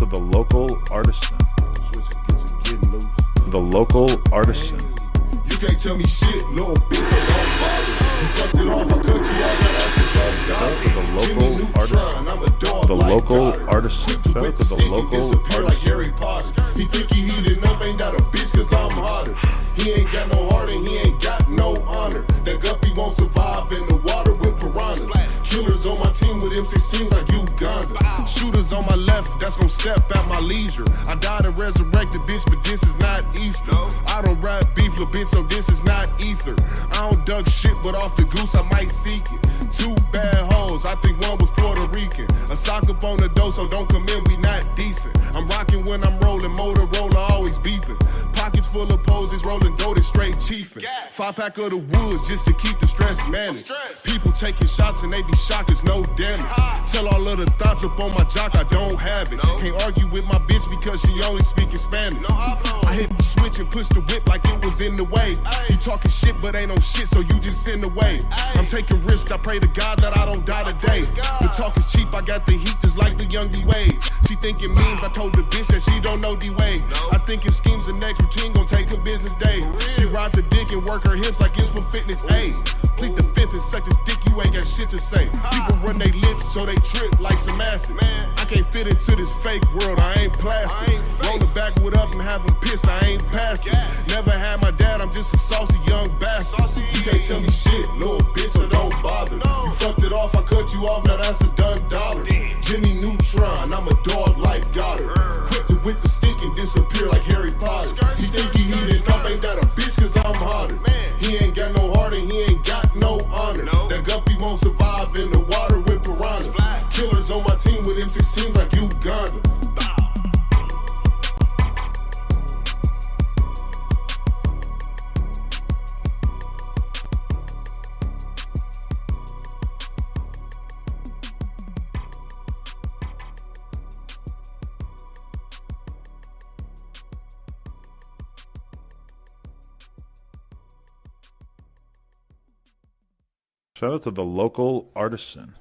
the Local Artisan. The Local Artisan. You can't tell me shit, little bitch, so don't bother. You fucked it off, I cut you off, now that's a Shout out to the Local Artisan. The Local Artisan. Shout out to the Local like Harry Artisan. Potter. He think he heated up, ain't that a bitch, cause I'm hotter. He ain't got no heart and he ain't got no honor. That guppy won't survive in the water with piranhas. Killers on my team with M16s like Uganda. Shooters on my left, that's gon' step at my leisure. I died and resurrected, bitch, but this is not Easter. I don't rap beef, little bitch, so this is not ether. I don't duck shit, but off the goose, I might seek it. Two bad hoes, I think one was Puerto Rican. A sock up on the door, so don't come in, we not decent. I'm rocking when I'm rolling, Motorola always beeping. Pockets full of poses, rolling dough, straight chiefin'. 5-pack of the woods just to keep the stress managed. People taking shots and they be shocked, there's no damage. Tell all of the thoughts up on my jock, I don't have it. Can't argue with my bitch because she only speaking Spanish. I hit the switch and push the whip like it was in the way. You talking shit but ain't no shit, so you just in the way. I'm taking risks, I pray to God that I don't die today. The talk is cheap, I got the heat just like the young D-Wade. She thinking memes, I told the bitch that she don't know D-Wade. I thinking schemes and next routine gon' take a business day. She ride the dick and work her hips like it's for fitness aid. Plead the fifth and suck this dick, you ain't got shit to say. People run they lips so they trip like some acid. I can't fit into this fake world, I ain't plastic. Roll the backwood up and have them pissed, I ain't passing. Never had my dad, I'm just a saucy young bastard. You can't tell me shit, little bitch, so don't bother. You fucked it off, I cut you off, now that's a done dollar. Jimmy Neutron, I'm a dog like Goddard. Quick to whip the stick and disappear like Harry Potter. You think he heated up, ain't that a bitch, cause I'm hotter. He ain't got no heart and he ain't got no honor. That guppy won't survive in the water with piranhas. Killers on my team with M16s like Uganda. Shout out to the Local Artisan.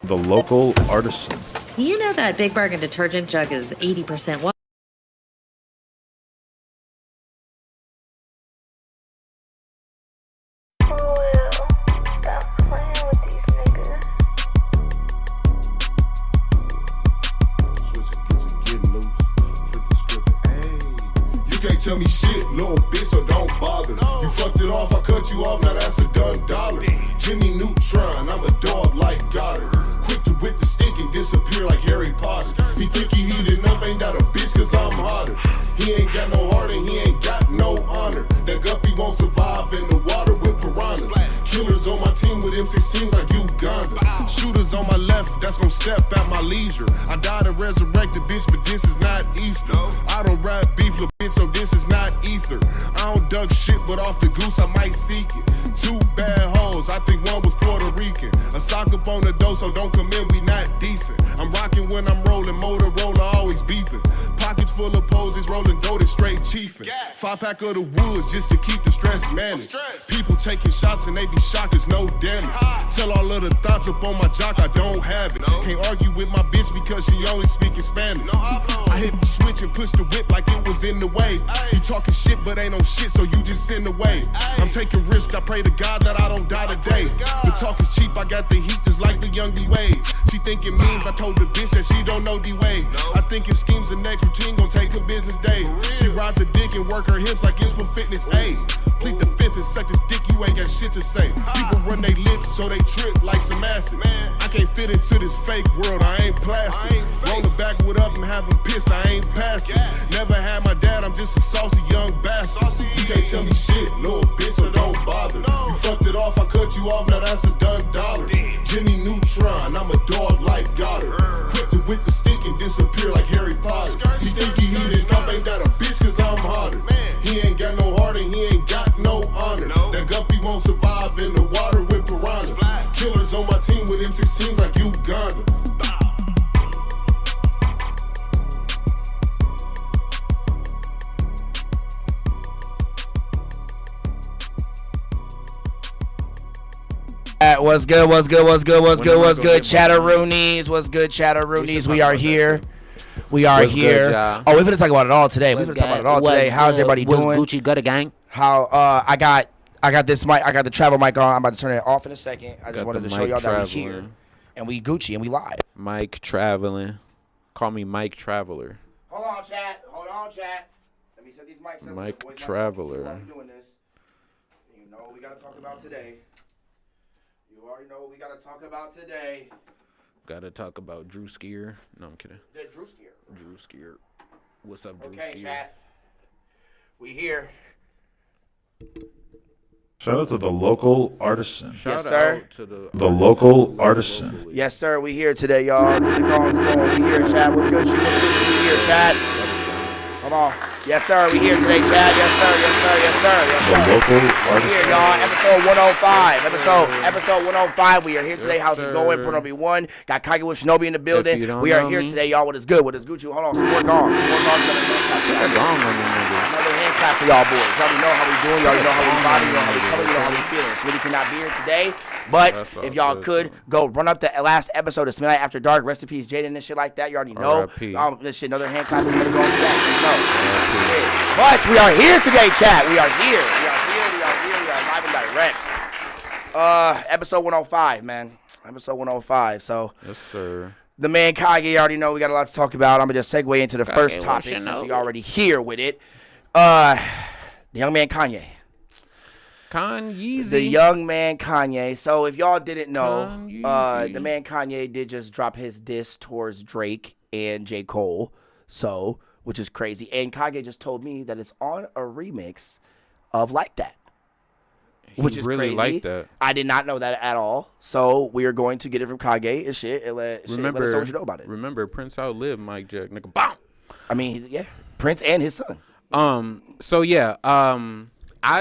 The Local Artisan. You know that Big Bargain detergent jug is 80% water. Stop playing with these niggas. Switch it, get loose. Flip the script, hey. You can't tell me shit, little bitch, so don't bother. You fucked it off, I cut you off, now that's a done dollar. Jimmy Neutron, I'm a dog like Goddard. Quick to whip the stick and disappear like Harry Potter. He think he heated up, ain't that a bitch, cause I'm hotter. He ain't got no heart and he ain't got no honor. That guppy won't survive in the water with piranhas. Killers on my team with M16s like Uganda. Shooters on my left, that's gon' step at my leisure. I died and resurrected, bitch, but this is not Easter. I don't rap beef, little bitch, so this is not ether. I don't duck shit, but off the goose, I might seek it. Two bad hoes, I think one was Puerto Rican. A sock up on the door, so don't come in, we not decent. I'm rocking when I'm rolling, Motorola always beeping. Pockets full of poses, rolling dough, straight chiefin'. 5-pack of the woods just to keep the stress managed. People taking shots and they be shocked, there's no damage. Tell all of the thoughts up on my jock, I don't have it. Can't argue with my bitch because she only speaking Spanish. I hit the switch and push the whip like it was in the way. You talking shit but ain't no shit, so you just in the way. I'm taking risks, I pray to God that I don't die today. The talk is cheap, I got the heat just like the young D-Wade. She thinking memes, I told the bitch that she don't know D-Wade. I thinking schemes and next routine gon' take a business day. She ride the dick and work her hips like it's for fitness aid. Plead the fifth and suck this dick, you ain't got shit to say. People run they lips so they trip like some acid. I can't fit into this fake world, I ain't plastic. Roll the backwood up and have them pissed, I ain't passing. Never had my dad, I'm just a saucy young bastard. You can't tell me shit, little bitch, so don't bother. You fucked it off, I cut you off, now that's a done dollar. Jimmy Neutron, I'm a dog like Goddard. Quick to whip the stick and disappear like Harry Potter. You think he heated up, ain't that a bitch, cause I'm hotter. He ain't got no heart and he ain't got no honor. That guppy won't survive in the water with piranhas. Killers on my team with M16s like Uganda. What's good, what's good, what's good, what's good, what's good, Chatteroonies, what's good, Chatteroonies, we are here. We are What's here. Good, y'all? We're gonna talk about it all today. We're gonna talk about it all today. How's everybody doing? Gucci Gutter Gang? How I got this mic. I got the travel mic on. I'm about to turn it off in a second. I just wanted to show y'all that we're here and we Gucci and we live. Mike traveling. Call me Mike Traveler. Hold on, chat. Let me set these mics up. Mike Traveler. While we're doing this, you know what we gotta talk about today. You already know what we gotta talk about today. Gotta talk about Drew Skier. No, I'm kidding. Drew Skier. Drew Skier. What's up, Drew Okay, Skier? chat. We here. Shout out to the local artisan. Shout sir. out to The local artisan. Yes, sir. We here today, y'all. We here, chat. What's good? We here, chat. Hold on. Yes, sir. We here today, chat. Yes, sir. The local We here, artisan. y'all. Episode 105. Episode 105. We are here today. Yes, How's it going? sir. Put on B1. Got KageWolfShinobi in the building. you don't We are know here me. today, y'all. What is good? What is Gucci? Hold on. Some more gongs. Long on them niggas. Another hand clap for y'all boys. Y'all already know how we doing. Y'all already know how we body. You know how we color. You know how we feeling. Smitty cannot be here today. But That's all if y'all good, could go run up the last episode of Midnight After Dark, rest in peace, Jaden and shit like that. You already know. R.I.P. This shit, another hand clap. We're gonna go on that. But we are here today, chat. We are here. We are live and direct. Episode 105, man. Episode 105. So Yes, sir. the man Kage, already know we got a lot to talk about. I'm gonna just segue into the first topic since Shinobi. we already here with it. The young man Kanye. Kanye. The young man Kanye. So if y'all didn't know, Kanye. the man Kanye did just drop his diss towards Drake and J. Cole. So, which is crazy. And Kanye just told me that it's on a remix of Like That. Which is really crazy. like that. I did not know that at all. So we are going to get it from Kage and shit and let us know what you know about it. Remember, Prince outlived Mike Jack. Nigga, BOM! I mean, yeah, Prince and his son. So yeah, I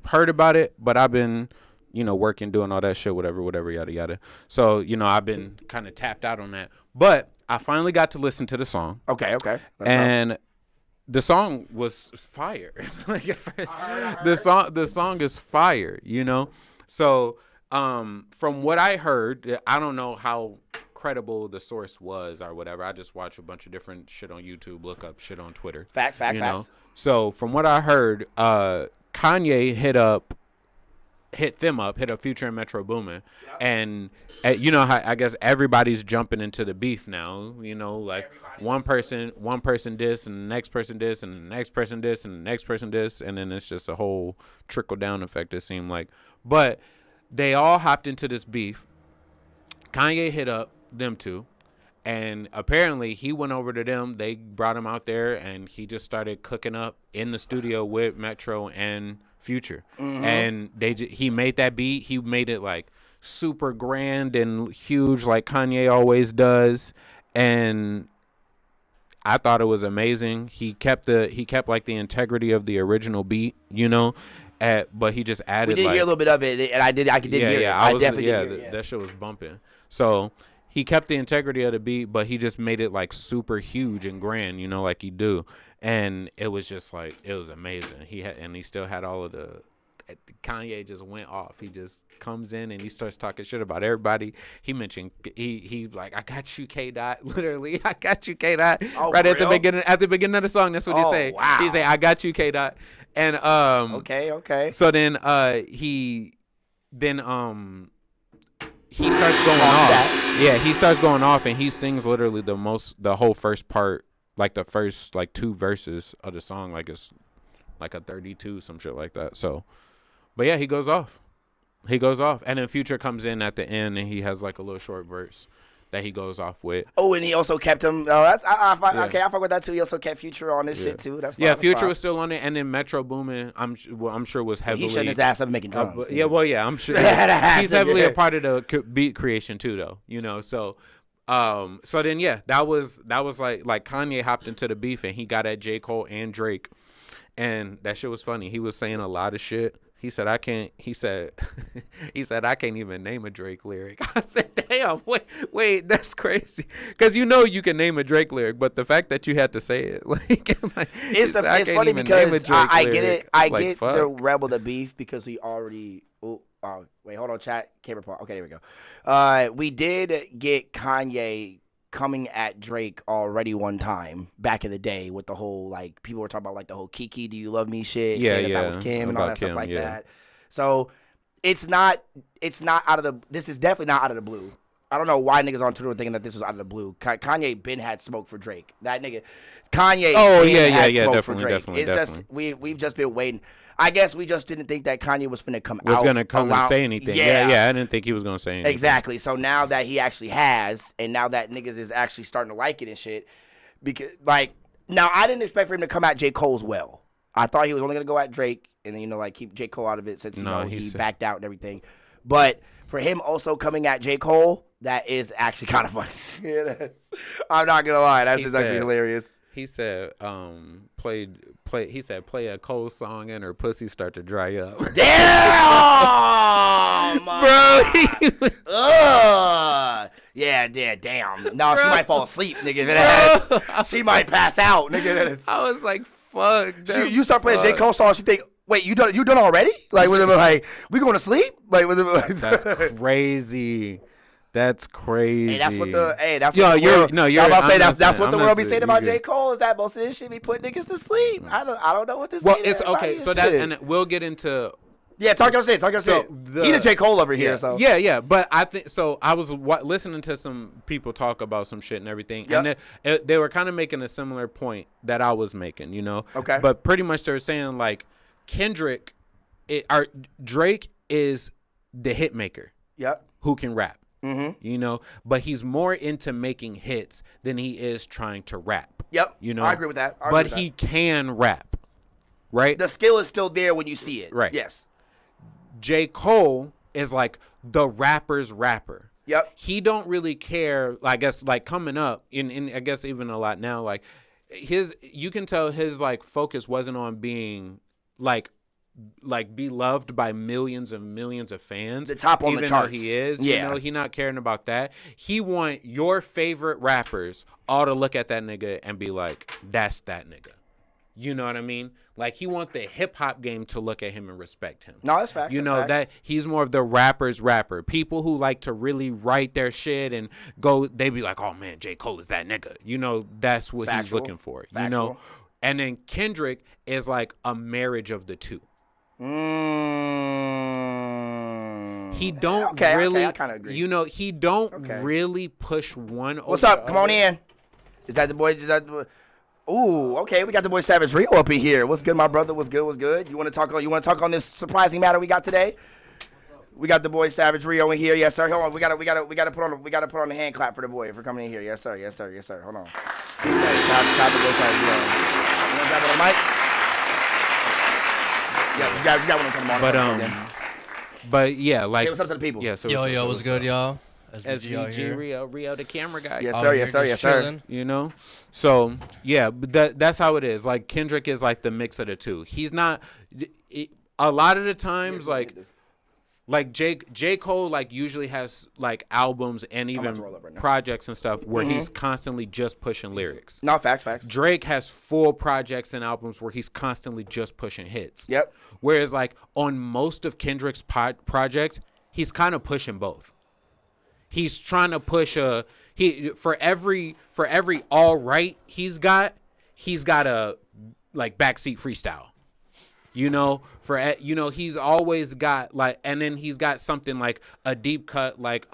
heard about it, but I've been, working, doing all that shit, whatever, yada yada. So, I've been kind of tapped out on that. But I finally got to listen to the song. Okay. And the song was fire. The song is fire, So, from what I heard, I don't know how credible the source was or whatever. I just watch a bunch of different shit on YouTube, look up shit on Twitter. Facts. So from what I heard, Kanye hit up Future and Metro Boomin, and how I guess everybody's jumping into the beef now. Like one person diss, and the next person diss, and the next person diss, and the next person diss, and then it's just a whole trickle down effect. It seemed like, but they all hopped into this beef. Kanye hit up them two. And apparently he went over to them. They brought him out there, and he just started cooking up in the studio with Metro and Future. Mm-hmm. And he made that beat. He made it like super grand and huge, like Kanye always does. And I thought it was amazing. He kept like the integrity of the original beat, but he just added. We did hear a little bit of it, and I did hear it. I definitely did hear it. That shit was bumping. So he kept the integrity of the beat, but he just made it like super huge and grand, like he do. And it was just like, it was amazing. He still had all of the. Kanye just went off. He just comes in and he starts talking shit about everybody. He mentioned he like, I got you, K Dot. Literally, I got you, K Dot. Oh, right at real? the beginning of the song. That's what he say. Wow. He say, I got you, K Dot. And Okay. So then he starts going off. Yeah, he starts going off, and he sings literally the whole first part, like the first like two verses of the song, like it's like a 32, some shit like that. So, but yeah, he goes off, and then Future comes in at the end, and he has like a little short verse that he goes off with. Oh, and he also kept him. Okay, I fuck with that too. He also kept Future on this shit too. That's fine, that's Future fine. was still on it, and then Metro Boomin, I'm sure was heavily. He shutting his ass up making drums. I'm sure he's heavily a part of the beat creation too, though. So, so then that was like Kanye hopped into the beef, and he got at J. Cole and Drake, and that shit was funny. He was saying a lot of shit. He said, I can't I can't even name a Drake lyric. I said, damn, wait, that's crazy. Because you can name a Drake lyric, but the fact that you had to say it, it's funny because I get it. I get the rebel the beef because we already, wait, hold on, chat, camera part. Okay, there we go. We did get Kanye coming at Drake already one time back in the day with the whole, like, people were talking about, like, the whole Kiki, do you love me shit. Yeah, saying that was Kim and all that stuff like that. So it's not out of the, this is definitely not out of the blue. I don't know why niggas on Twitter were thinking that this was out of the blue. Kanye been had smoke for Drake. That nigga, Kanye. Oh had yeah, smoke definitely, for Drake. definitely. It's just we've just been waiting. I guess we just didn't think that Kanye was finna come was out. gonna come around. and say anything. Yeah. Yeah. I didn't think he was gonna say anything. Exactly. So now that he actually has, and now that niggas is actually starting to like it and shit, because like now I didn't expect for him to come at J. Cole's well. I thought he was only gonna go at Drake and then like keep J. Cole out of it since he backed out and everything. But for him also coming at J. Cole, that is actually kind of funny. I'm not gonna lie, that's just actually hilarious. He said, play. He said, play a Cole song and her pussy start to dry up. Damn, bro. Yeah, damn. No, she might fall asleep, nigga. She might pass out, nigga. I was like, fuck. You start playing J. Cole songs, she think, wait, you done already? Like, like, we going to sleep? Like, that's crazy. That's crazy. Hey, that's what the you're that's what the world be saying about J. Cole is that most of this shit be putting niggas to sleep. I don't know what to say. Well, it's okay. So that, and we'll get into. Yeah, talk your shit. He the J. Cole over here. So yeah. But I think so. I was listening to some people talk about some shit and everything, and they were kind of making a similar point that I was making. You know. Okay. But pretty much they were saying like Drake is the hit maker. Yep. Who can rap. Mm-hmm. You know, but he's more into making hits than he is trying to rap. Yep. You know, I agree with that. He can rap, right? The skill is still there when you see it. Right. Yes. J. Cole is like the rapper's rapper. Yep. He don't really care. I guess like coming up, in I guess even a lot now, like you can tell his like focus wasn't on being like be loved by millions and millions of fans. The top on the charts. Even though he is, yeah. You know, he not caring about that. He want your favorite rappers all to look at that nigga and be like, that's that nigga. You know what I mean? Like he want the hip hop game to look at him and respect him. No, that's facts. You know that he's more of the rapper's rapper. People who like to really write their shit and go, they be like, oh man, J. Cole is that nigga. You know, that's what he's looking for. You know, and then Kendrick is like a marriage of the two. He don't really. I kind of agree. You know, he don't really push one. What's up? Come on in. Is that the boy? Ooh, okay. We got the boy Savage Rio up in here. What's good, my brother? What's good? What's good? You want to talk on this surprising matter we got today? We got the boy Savage Rio in here. Yes, sir. Hold on. We gotta put on the hand clap for the boy for coming in here. Yes, sir. Yes, sir. Yes, sir. Hold on. Shout the boy Savage Rio. You want to grab it on the mic? Yeah, you got one to come on. But yeah, like. Hey, what's up to the people? Yeah, so yo, what's good, y'all? SVG Rio, the camera guy. Yes, sir. Yes, sir. Yes, sir. You know, so yeah, but that's how it is. Like Kendrick is like the mix of the two. He's not. A lot of the times, like J. Cole like usually has like albums and even projects and stuff where he's constantly just pushing lyrics. No, facts. Drake has full projects and albums where he's constantly just pushing hits. Yep. Whereas like on most of Kendrick's projects, he's kind of pushing both. He's trying to push for every all right he's got a like backseat freestyle. You know, he's always got like, and then he's got something like a deep cut, like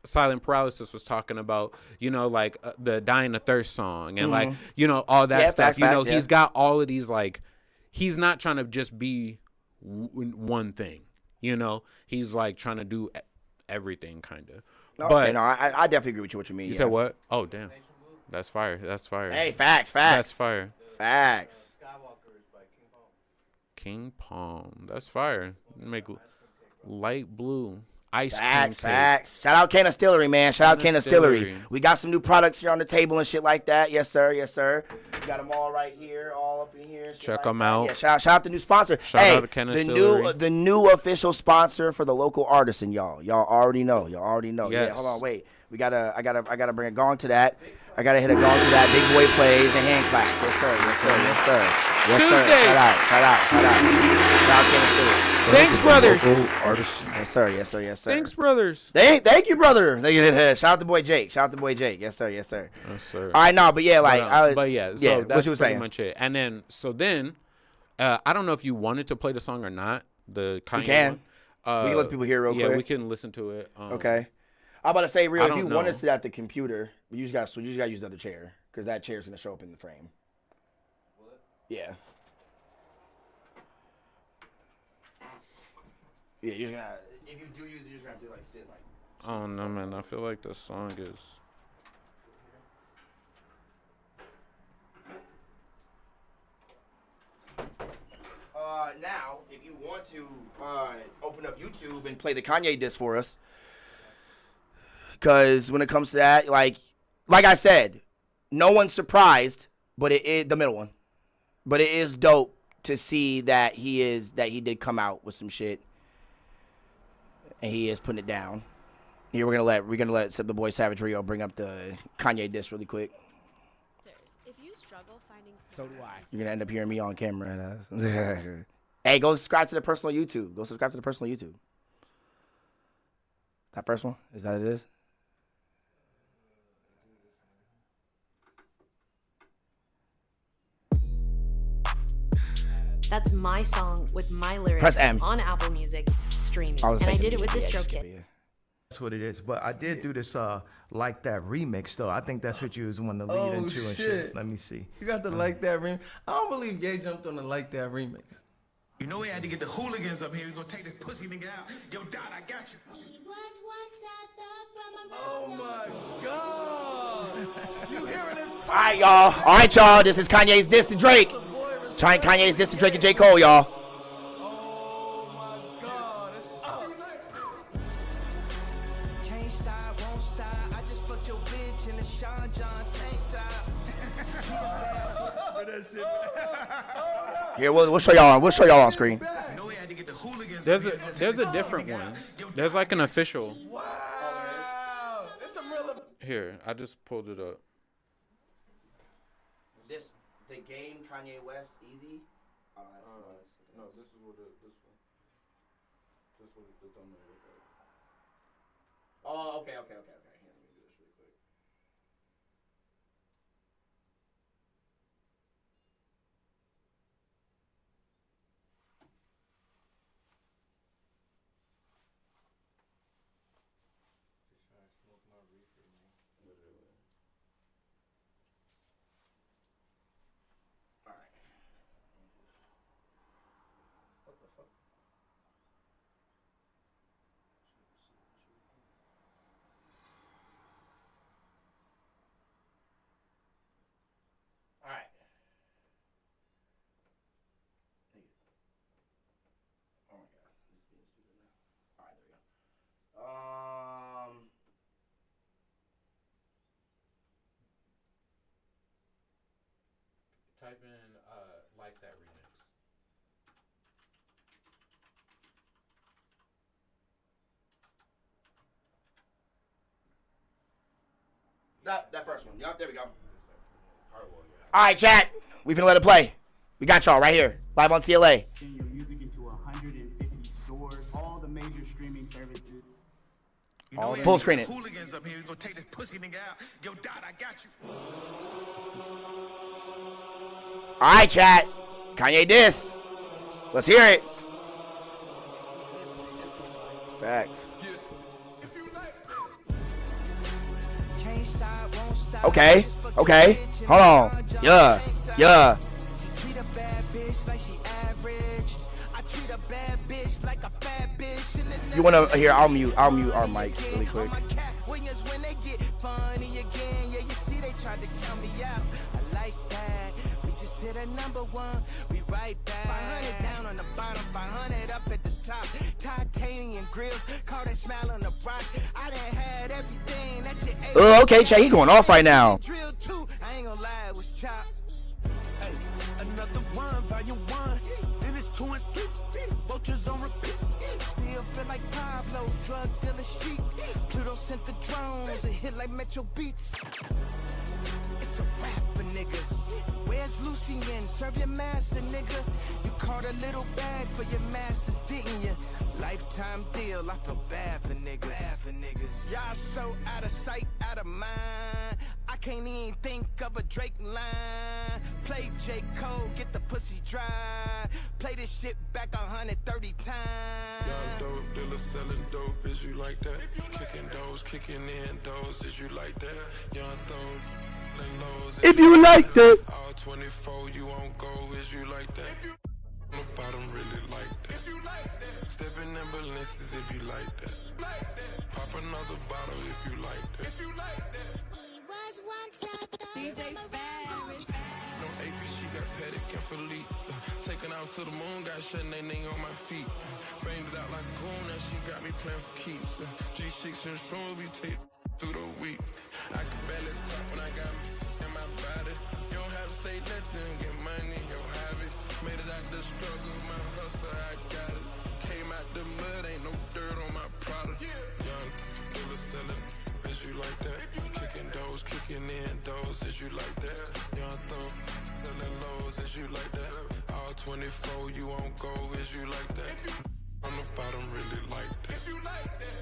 Silent Paralysis was talking about, you know, like the Dying of Thirst song and like, you know, all that stuff. Facts, he's got all of these, like, he's not trying to just be one thing, you know, he's like trying to do everything kind of. Okay, no, I definitely agree with you what you mean. You said what? Oh, damn. That's fire. Hey, facts. That's fire. Facts. King Palm. That's fire. Make light blue. Ice facts, cream facts. Shout out Canna Distillery, man. Shout out Canna Distillery. We got some new products here on the table and shit like that. Yes, sir. Yes, sir. We got them all right here, all up in here. Check them out. Yeah, shout out the new sponsor. Shout out to Canna Distillery. The new official sponsor for the Local Artisan, y'all. Y'all already know. Yes. Yeah, hold on, wait. I gotta bring a gong to that. I gotta hit a gong to that. Big boy plays and hand claps. Yes, sir. Yes, Tuesdays. Shout out. Thanks, brothers. Local artists. Yes, sir. Thanks, brothers. Thank you, brother. Shout out to boy Jake. Yes, sir. Yes, sir. All right, no, but yeah, like, But yeah, so yeah, that's what you were pretty saying. much it. And then, I don't know if you wanted to play the song or not. The Kanye We can. one. We can let people hear real yeah, quick. we can listen to it. Okay. I'm about to say, real. I If you don't want to know. sit at the computer, you just got to use the other chair because that chair's gonna show up in the frame. What? Yeah. Yeah, you're gonna. If you do use it, you're just gonna have to like sit like. I don't know, man. I feel like the song is. Now, if you want to open up YouTube and play the Kanye disc for us, because when it comes to that, like I said, no one's surprised, but it is the middle one. But it is dope to see that he did come out with some shit, and he is putting it down. Here we're gonna let the boy Savage Rio bring up the Kanye disc really quick. If you struggle finding So do I. You're gonna end up hearing me on camera. Hey, go subscribe to the personal YouTube. That first one? Is that what it is? That's my song with my lyrics Press M. on Apple Music streaming. I was And I thinking did it with yeah, DistroKid. just- yeah. That's what it is. But I did do this like that remix though. I think that's what you was wanting to lead into and shit. Let me see. You got the Like That remix. I don't believe Gay jumped on the Like That remix. You know we had to get the hooligans up here. We gonna take this pussy nigga out. Yo, Dot, I got you. Oh my God. You hearing it? All right, y'all. This is Kanye's diss to Drake. Kanye's diss to Drake and J. Cole, y'all. Oh my God. It's up. Can't stop, won't stop. I just fucked your bitch in a Sean John tank top. Here, we'll show y'all on. We'll show y'all on screen. You know we had to get the hooligans There's up a here. there's a different one. There's like an official. Wow. It's some real. Here, I just pulled it up. This the game Kanye West Easy. Oh, No, this is what this one. This was the thumbnail look like. Oh, okay. Here, let me do this really quick. All right. What the fuck? All right. Oh my God, this is being stupid now. All right, there we go. Type in like that remix. That first one. Yup, there we go. All right, chat. We finna let it play. We got y'all right here, live on T.L.A. Send your music into 150 stores, all the major streaming services. You know we had Full to screen get it. the hooligans up here. We gonna take this pussy nigga out. Yo, Dot, I got you. All right, chat. Kanye diss. Let's hear it. Facts. Can't stop, won't stop. Okay. Hold on. Yeah. Treat a bad bitch like she average. I treat a bad bitch like a fat bitch. You wanna hear? I'll mute our mics really quick. When they get funny again, yeah, you see they tried to count me out. I like that. We just hit a number one. We right back. 500 down on the bottom, 500 up at the top. Titanium grills, call that smile on the rock. I done had everything that you ate. Oh, okay, chat. He going off right now. Drill two, I ain't gonna lie, it was chops. Hey, another one, volume one. Then it's 2 and 3. Vultures on repeat. Still feel like Pablo, drug dealer street. Pluto sent the drones, it hit like Metro Beats. It's a rap for niggas. Where's Lucien? Serve your master, nigga. You caught a little bag for your masters, didn't you? Lifetime deal, I feel bad for niggas. Y'all so out of sight, out of mind. I can't even think of a Drake line. Play J. Cole, get the pussy dry. Play this shit back 130 times. Young dope dealer selling dope, is you like that? Kicking doors, kicking in doors, is you like that? Young throw, laying lows, If you like that. All 24, you won't go, is you like that? On the bottom, really like that. Stepping in balances, if you like that. Pop another bottle, if you like that. DJ Ferris. No AP, she got Pettit and Felice. Taking out to the moon, got Chanel on my feet. Banged it out like a goon, and she got me playing for keeps. G6 and strong, we take through the week. I can barely talk when I got me in my body. You don't have to say nothing, get money, you'll have it. Made it out the struggle, my hustle, I got it. Came out the mud, ain't no dirt on my product. Young, dealer selling, is you like that? Kicking doors, kicking in doors, is you like that? Young throw, selling lows, is you like that? All 24, you won't go, is you like that? On the bottom, really like that.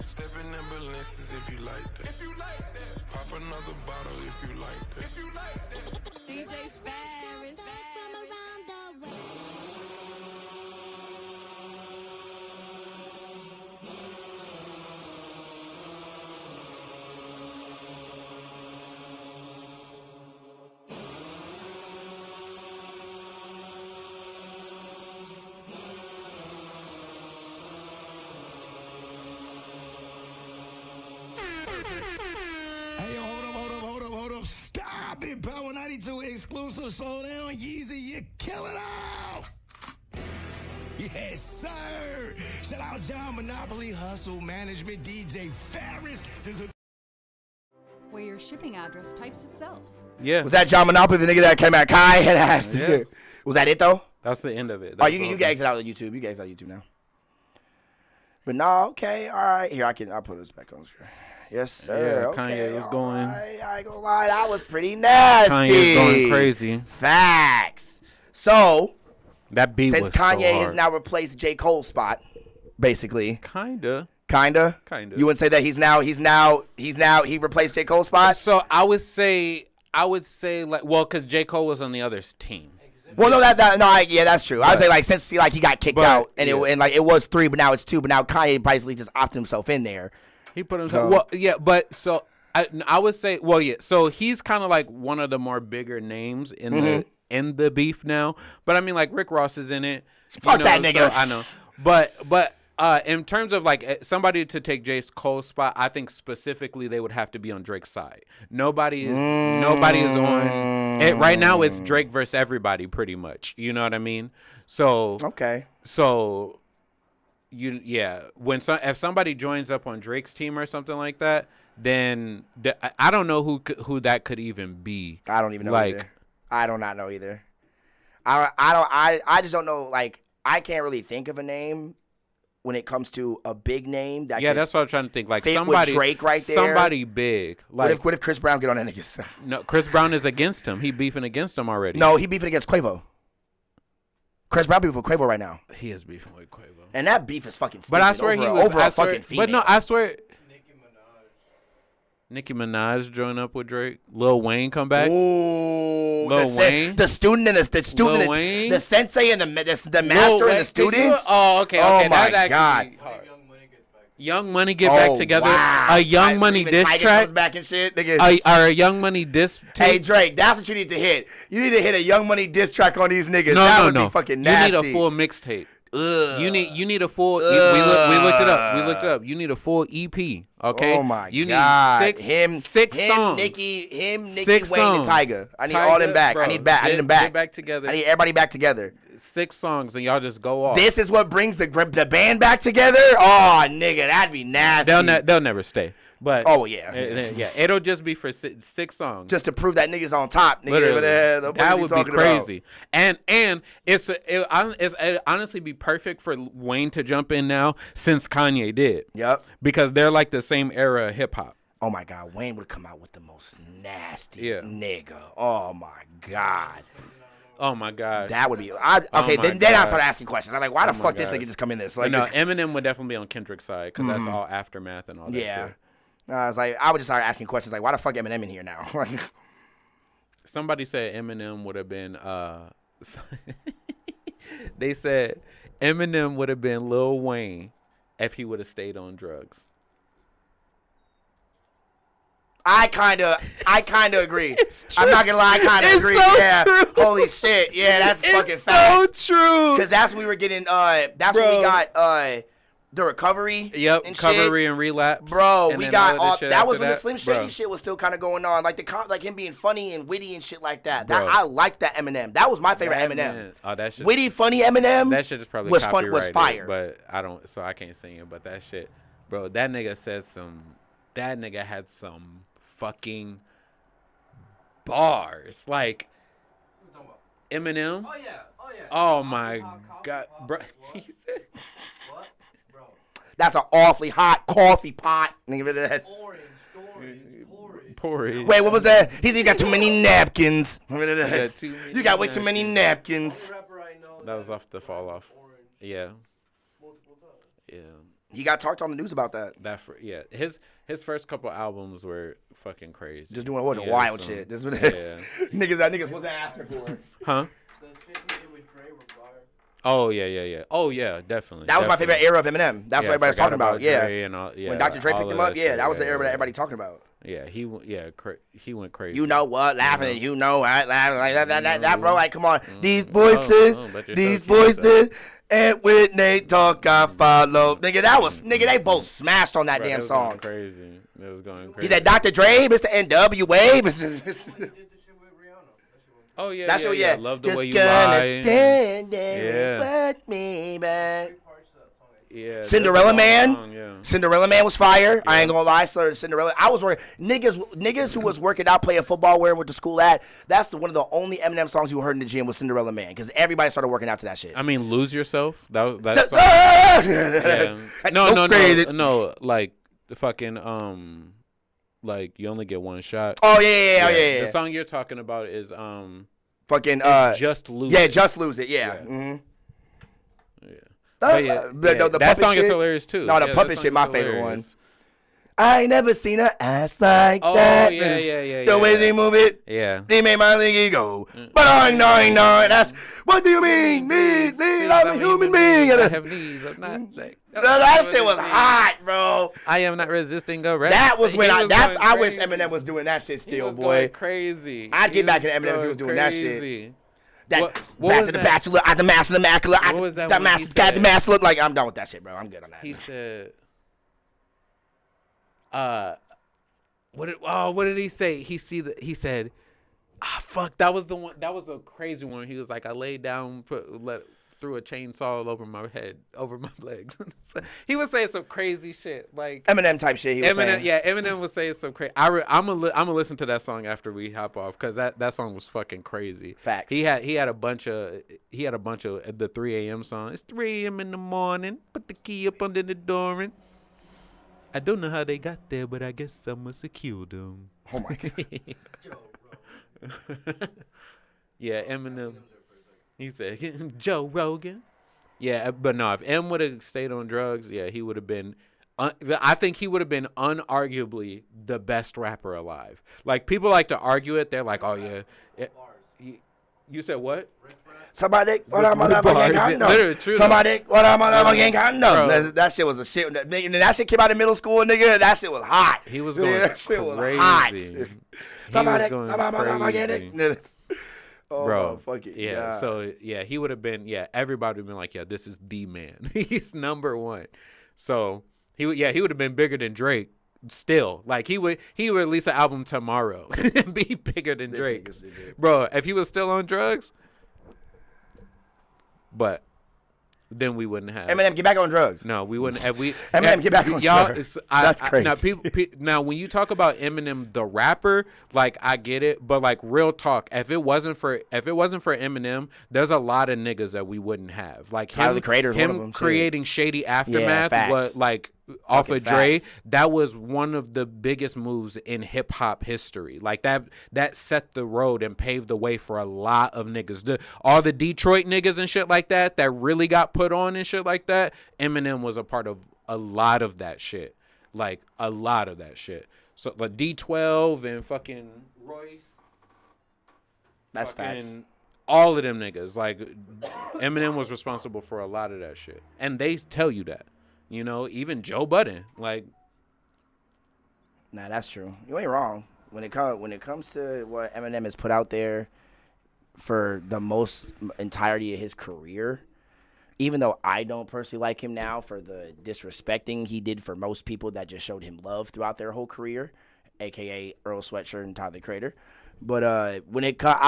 Stepping in balances, if you like that. Pop another bottle, if you like that. DJ Ferris. From around the way. Hey, yo, hold up. Stop it, Power 92 exclusive. Slow down, Yeezy. You kill it all. Yes, sir. Shout out John Monopoly Hustle Management, DJ Ferris. Where your shipping address types itself. Yeah. Was that John Monopoly, the nigga that came at Kai and asked? Yeah. Was that it though? That's the end of it. Oh, you can exit out of YouTube. You can exit out of YouTube now. But no, okay, all right. Here, I'll put this back on screen. Yes, sir. Yeah, okay, Kanye was going. Right. I ain't gonna lie, that was pretty nasty. Kanye was going crazy. Facts. So that beat since was Kanye so hard. has now replaced J. Cole's spot, basically. Kinda. You wouldn't say that he replaced J. Cole's spot? So I would say like, well, because J. Cole was on the other's team. Well, no, that's true. I would say like since he got kicked out and it was 3, but now it's 2, but now Kanye basically just opted himself in there. He put himself. Well, yeah, but so I would say, well, yeah. So he's kind of like one of the more bigger names in the beef now. But I mean, like Rick Ross is in it. Fuck that nigga. So I know. But in terms of like somebody to take J. Cole's spot, I think specifically they would have to be on Drake's side. Nobody is on it right now. It's Drake versus everybody, pretty much. You know what I mean? So okay. So. If somebody joins up on Drake's team or something like that, then I don't know who that could even be. I don't even know either. I do not know either. I just don't know. Like, I can't really think of a name when it comes to a big name. That's what I'm trying to think. Like fit somebody, with Drake right there. Somebody big. Like, what if Chris Brown get on that nigga? No, Chris Brown is against him. He beefing against him already. No, he beefing against Quavo. Chris Brown beefing with Quavo right now. He is beefing with Quavo. And that beef is fucking stupid. But I swear over a fucking female. But no, I swear. Nicki Minaj join up with Drake. Lil Wayne come back. Ooh, Lil Wayne. The student and the student, Lil Wayne. the sensei and the master and the students. Oh, okay. Oh my God. Young Money get back together. Wow. A Young Money diss track. Comes back and shit. Niggas. A Young Money diss. Hey Drake, that's what you need to hit. You need to hit a Young Money diss track on these niggas. No. Be fucking nasty. You need a full mixtape. Ugh. You need a full. We looked it up. You need a full EP. Okay. Oh my you God. Need six songs. Nicki, Wayne, songs. and Tyga. I need all them back. Bro, I need them back. Get back together. I need everybody back together. 6 songs and y'all just go off. This is what brings the band back together. Oh nigga, that'd be nasty. They'll never stay. But yeah, it'll just be for 6 songs, just to prove that niggas on top. Nigga, literally, that would be crazy. About? And it honestly be perfect for Wayne to jump in now since Kanye did. Yep. Because they're like the same era of hip hop. Oh my God, Wayne would come out with the most nasty nigga. Oh my God. Oh my gosh. That would be. Okay, then I start asking questions. I'm like, why the fuck this nigga just come in this? Like, no, Eminem would definitely be on Kendrick's side because that's all Aftermath and all that shit. I was like, I would just start asking questions like, why the fuck Eminem in here now? Somebody said Eminem would have been. They said Eminem would have been Lil Wayne if he would have stayed on drugs. I kind of agree. I'm not gonna lie, I kind of agree. So yeah. true. Holy shit. Yeah, that's fucking so fast. true. Because that's when we were getting. That's when we got the recovery. Yep, and recovery shit. and relapse. Bro, and we then got all all. of the shit That was after when the Slim Shady Bro. shit was still kind of going on, like like him being funny and witty and shit like that. Bro. I liked that Eminem. That was my favorite That Eminem. man- Oh, that shit. Witty, funny Eminem. That shit is probably was copyrighted, fire. but I don't, so I can't sing it. But that shit, bro, that nigga said some. That nigga had some fucking bars, like Eminem. Oh yeah. Oh my god, bro. He said, What? Bro. That's an awfully hot coffee pot. Nigga, that's. porridge. Wait, what was that? He said you got too many napkins. You got way too many napkins. napkins. That was off the fall off. Yeah. Yeah. He got talked on the news about that. Yeah. His first couple albums were fucking crazy. Just doing a bunch of Yeah, wild some- shit. This is what it is. Yeah. Niggas wasn't asking for it. Huh? Oh yeah. Oh yeah, definitely. That was my favorite era of Eminem. That's what everybody's talking about. Yeah. Yeah. When Dr. Dre all picked of him up, that yeah, shit, that was the yeah, era that yeah. everybody talking about. Yeah, he went crazy. You know what? Laughing at you know right? Laughing like that, bro. Like, come on. Mm-hmm. These voices, these voices, and when they talk, I follow. Nigga, they both smashed on that Bro, damn it was song. Going crazy. It was going crazy. He said, Dr. Dre, Mr. NWA, Mr. Oh yeah, That's what, yeah. Love the Just way you gonna lie. stand there and put me back. Yeah. Cinderella that's a long Man. song, yeah. Cinderella Man was fire. I ain't gonna lie, sir. Cinderella. I was working. Niggas who was working out playing football where went to school at. That's one of the only Eminem songs you heard in the gym was Cinderella Man because everybody started working out to that shit. I mean, Lose Yourself. That song. Yeah. No. Like the fucking like you only get one shot. Oh yeah. The song you're talking about is fucking Just Lose. Yeah, It. Just Lose It. Yeah. Mm-hmm. But yeah, The that puppet song shit, is hilarious too. No, the Yeah, puppet that shit, song my is favorite hilarious. one. I ain't never seen her ass like that. Yeah. The way they move it. Yeah. They made my nigga go. But I know. That's what do you mean? Me, see, I'm a human being. I have knees. I'm not. That shit was hot, bro. I am not resisting arrest. That was when I wish crazy. Eminem was doing that shit He still, was boy. going crazy. I'd get back at Eminem if he going was doing that shit. crazy. What was back to the that? Bachelor, at the Master, the Immaculate. What was that That one he Master, got the said? Master look like I'm done with that shit, bro. I'm good on that. He said, what did he say? He said, fuck, that was the one. That was a crazy one. He was like, I laid down, threw a chainsaw over my head, over my legs. He was saying some crazy shit, like Eminem type shit. He was saying. Yeah, Eminem was saying some crazy. I'm gonna listen to that song after we hop off because that song was fucking crazy. Facts. He had a bunch of the 3 a.m. song. It's 3 a.m. in the morning. Put the key up under the door and I don't know how they got there, but I guess someone secured them. Oh my god. Yeah, Eminem. He said, Joe Rogan. Yeah, but no, if M would have stayed on drugs, yeah, he would have been. I think he would have been unarguably the best rapper alive. Like people like to argue it. They're like, oh yeah. You said what? Somebody, what I'm on Literally true. Somebody, what I'm on again Bro. condom. That shit was a shit. That shit came out of middle school, nigga. That shit was hot. He was going that shit crazy. was hot. He Somebody, was I'm going again. crazy. Oh, bro, fuck it. Yeah, God. so yeah, he would have been. Yeah, everybody would have been like, yeah, this is the man. He's number one. So he would have been bigger than Drake. Still, like he would release an album tomorrow and be bigger than Drake, bro. If he was still on drugs, but then we wouldn't have Eminem, get back on drugs. No, we wouldn't. If we Eminem, get back on drugs. That's crazy. Now, when you talk about Eminem, the rapper, like I get it, but like real talk, if it wasn't for Eminem, there's a lot of niggas that we wouldn't have. Like Tyler, the Creator's one of them, too. creating Shady Aftermath, facts. what like off Fucking of Dre, facts. that was one of the biggest moves in hip hop history. Like that set the road and paved the way for a lot of niggas. All the Detroit niggas and shit like that really got put on and shit like that. Eminem was a part of a lot of that shit. Like a lot of that shit. So like D12 and fucking Royce. That's facts. All of them niggas. Like Eminem was responsible for a lot of that shit. And they tell you that. You know, even Joe Budden. Like, nah, that's true. You ain't wrong. When it comes to what Eminem has put out there for the most entirety of his career, even though I don't personally like him now for the disrespecting he did for most people that just showed him love throughout their whole career, aka Earl Sweatshirt and Tyler the Creator. But I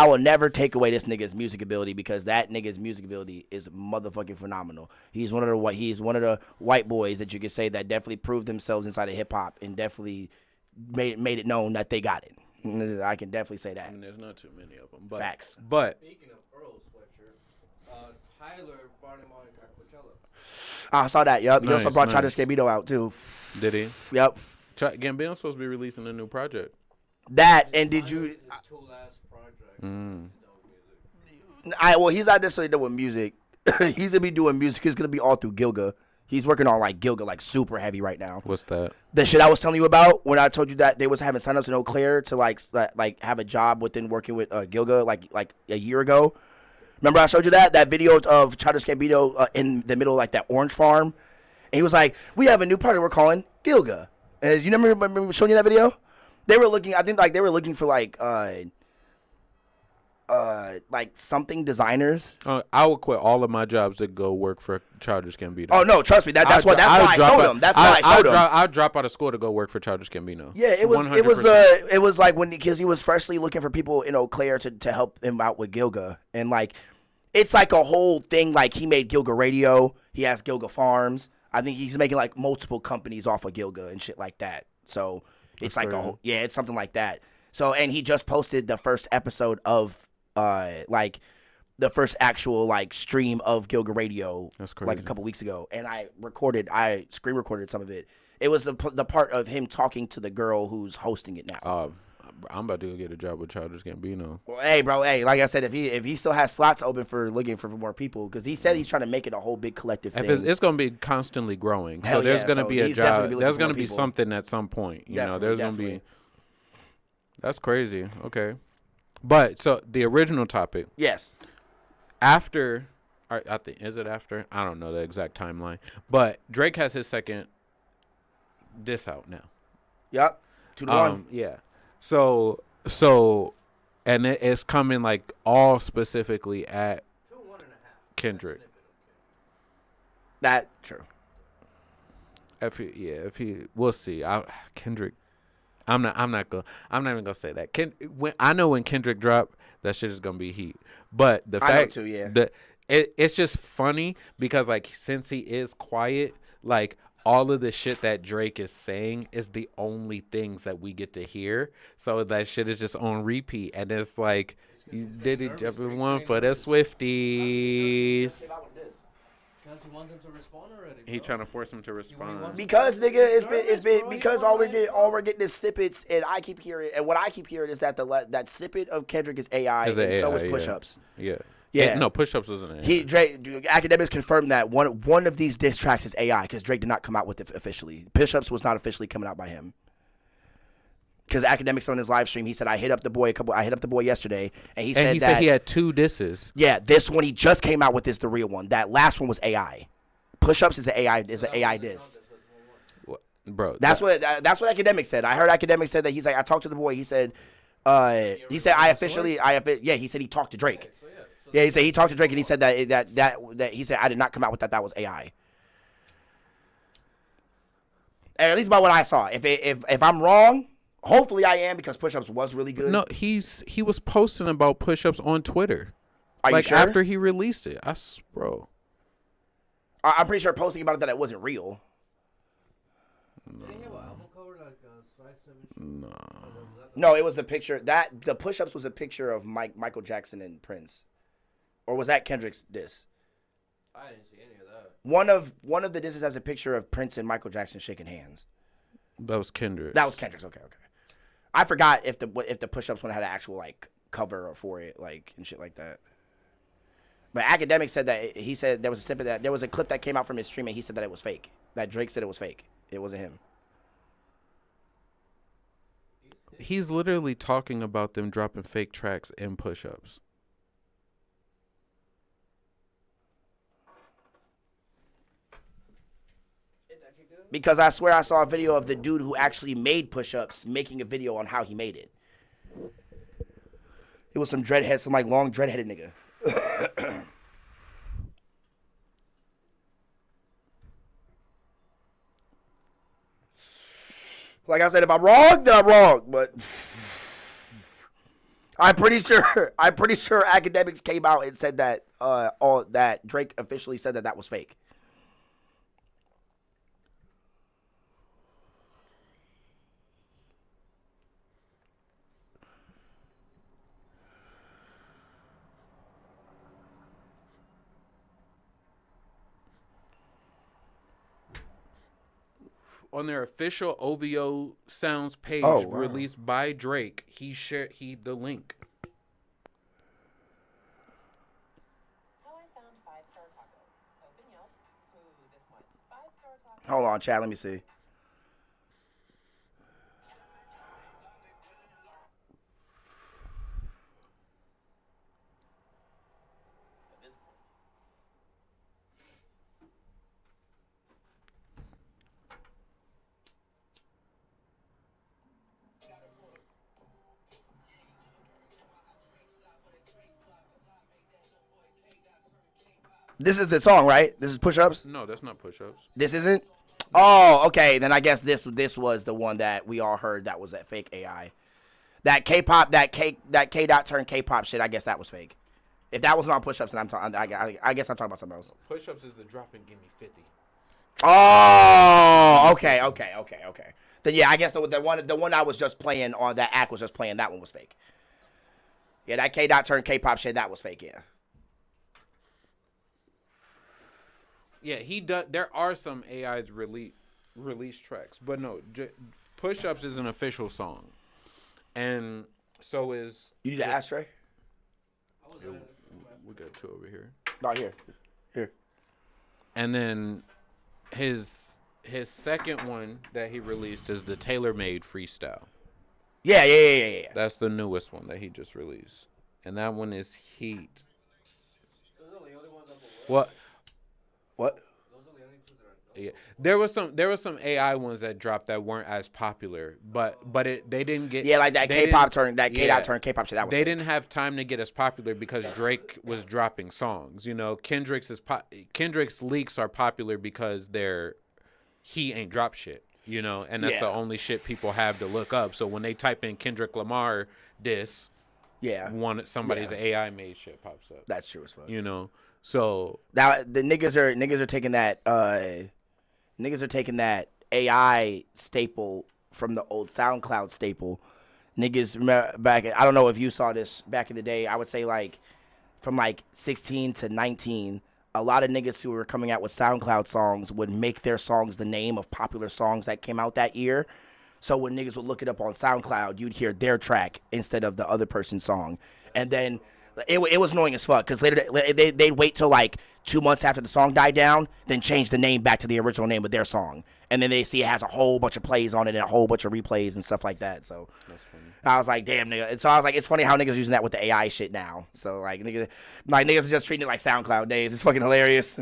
will never take away this nigga's music ability because that nigga's music ability is motherfucking phenomenal. He's one of the white boys that you could say that definitely proved themselves inside of hip hop and definitely made it known that they got it. I can definitely say that. I mean, there's not too many of them. But, facts. But Speaking of Earl Sweatshirt, Tyler brought him on at Coachella. I saw that. Yup. He also brought Nice. Childish Gambino out too. Did he? Yep. Gambino's supposed to be releasing a new project. That and did you? His two last projects. Well, he's not necessarily done with music. He's gonna be doing music. He's gonna be all through Gilga. He's working on like Gilga, like super heavy right now. What's that? The shit I was telling you about when I told you that they was having signups in Eau Claire to like have a job within working with Gilga like a year ago. Remember I showed you that video of Childish Gambino in the middle of like that orange farm, and he was like, "We have a new project we're calling Gilga." And you remember showing you that video? They were looking. I think like they were looking for like something designers. I would quit all of my jobs to go work for Childish Gambino. Oh no, trust me. That's why I showed him. That's why I showed him. I'll drop out of school to go work for Childish Gambino. Yeah, it was 100%. it was like because he was freshly looking for people in Eau Claire to help him out with Gilga, and like it's like a whole thing. Like he made Gilga Radio. He has Gilga Farms. I think he's making like multiple companies off of Gilga and shit like that. So it's like it's something like that. So and he just posted the first episode of like the first actual like stream of Gilga Radio like a couple weeks ago, and I screen recorded some of it. It was the part of him talking to the girl who's hosting it now. I'm about to go get a job with Childish Gambino. Well, hey, bro, like I said, if he still has slots open for looking for more people, because he said he's trying to make it a whole big collective thing. It's going to be constantly growing, so there's going to be a job. There's going to be something at some point. You know, there's going to be. That's crazy. Okay, but so the original topic. Yes. After, I think is it after? I don't know the exact timeline, but Drake has his second diss out now. Yep. 2-1. Yeah. So, and it's coming like all specifically at Kendrick. That true. If he, we'll see. Kendrick. I'm not even gonna say that. I know when Kendrick drop, that shit is gonna be heat. But the fact that it's just funny because like since he is quiet, like all of the shit that Drake is saying is the only things that we get to hear. So that shit is just on repeat, and it's like you did it jumping one for the Swifties. Because he wants him to respond already. He's trying to force him to respond. Because nigga, it's been because all we're getting is snippets, and I keep hearing, and what I keep hearing is that that snippet of Kendrick is AI, and so is push-ups. Yeah. Yeah. No, push-ups wasn't AI. Drake academics confirmed that one of these diss tracks is AI because Drake did not come out with it officially. Push-ups was not officially coming out by him. Because academics on his live stream, he said, I hit up the boy yesterday, and he said he had 2 disses. Yeah, this one he just came out with is the real one. That last one was AI. Push-ups is an AI diss. Bro, that's what academics said. I heard academics said that he's like, I talked to the boy. He said he said he talked to Drake. Yeah, he said he talked to Drake, and he said that he said I did not come out with that was AI. And at least by what I saw. If I'm wrong, hopefully I am because push-ups was really good. No, he was posting about push-ups on Twitter. Are you sure? After he released it. Bro. I'm pretty sure posting about it that it wasn't real. No, it was the picture the push-ups was a picture of Michael Jackson and Prince. Or was that Kendrick's diss? I didn't see any of that. One of the disses has a picture of Prince and Michael Jackson shaking hands. That was Kendrick. That was Kendrick's. Okay. I forgot if the push-ups one had an actual like cover for it, like and shit like that. But Academic said that he said there was a snippet that there was a clip that came out from his stream and he said that it was fake. That Drake said it was fake. It wasn't him. He's literally talking about them dropping fake tracks and push-ups. Because I swear I saw a video of the dude who actually made push-ups making a video on how he made it. It was some dreadhead, some like long dreadheaded nigga. Like I said, if I'm wrong, then I'm wrong. But I'm pretty sure Academics came out and said that that Drake officially said that was fake. On their official OVO Sounds page released by Drake, he shared the link. Hold on, chat. Let me see. This is the song, right? This is push-ups? No, that's not push-ups. This isn't? Oh, okay. Then I guess this was the one that we all heard that was that fake AI. That K-pop, that K-Dot turn K-pop shit, I guess that was fake. If that was on push-ups, then I guess I'm talking about something else. Push-ups is the drop and give me 50. Oh, okay. Then yeah, I guess the one I was just playing on that act was just playing, that one was fake. Yeah, that K-Dot turn K-pop shit, that was fake, yeah. Yeah, he does. There are some AI's release tracks, but no, Push-Ups is an official song, and so is. You need an ashtray? Yeah, we got two over here. Not here. And then his second one that he released is the tailor-made freestyle. Yeah. That's the newest one that he just released, and that one is heat. What? Yeah, there was some AI ones that dropped that weren't as popular, but they didn't get like that K-pop turn K-Dot turn K-pop shit. That was they didn't have time to get as popular because Drake was dropping songs. You know, Kendrick's leaks are popular because he ain't drop shit. You know, and that's the only shit people have to look up. So when they type in Kendrick Lamar diss, somebody's AI made shit pops up. That's true as fuck. You know, so now the niggas are taking that AI staple from the old SoundCloud staple. Niggas remember back, I don't know if you saw this back in the day, I would say like from like 16 to 19, a lot of niggas who were coming out with SoundCloud songs would make their songs the name of popular songs that came out that year. So when niggas would look it up on SoundCloud, you'd hear their track instead of the other person's song. And then it was annoying as fuck because later they'd wait till like 2 months after the song died down, then change the name back to the original name of their song. And then they see it has a whole bunch of plays on it and a whole bunch of replays and stuff like that. So that's funny. I was like, damn, nigga. And so I was like, it's funny how niggas using that with the AI shit now. So like niggas are just treating it like SoundCloud days. It's fucking hilarious.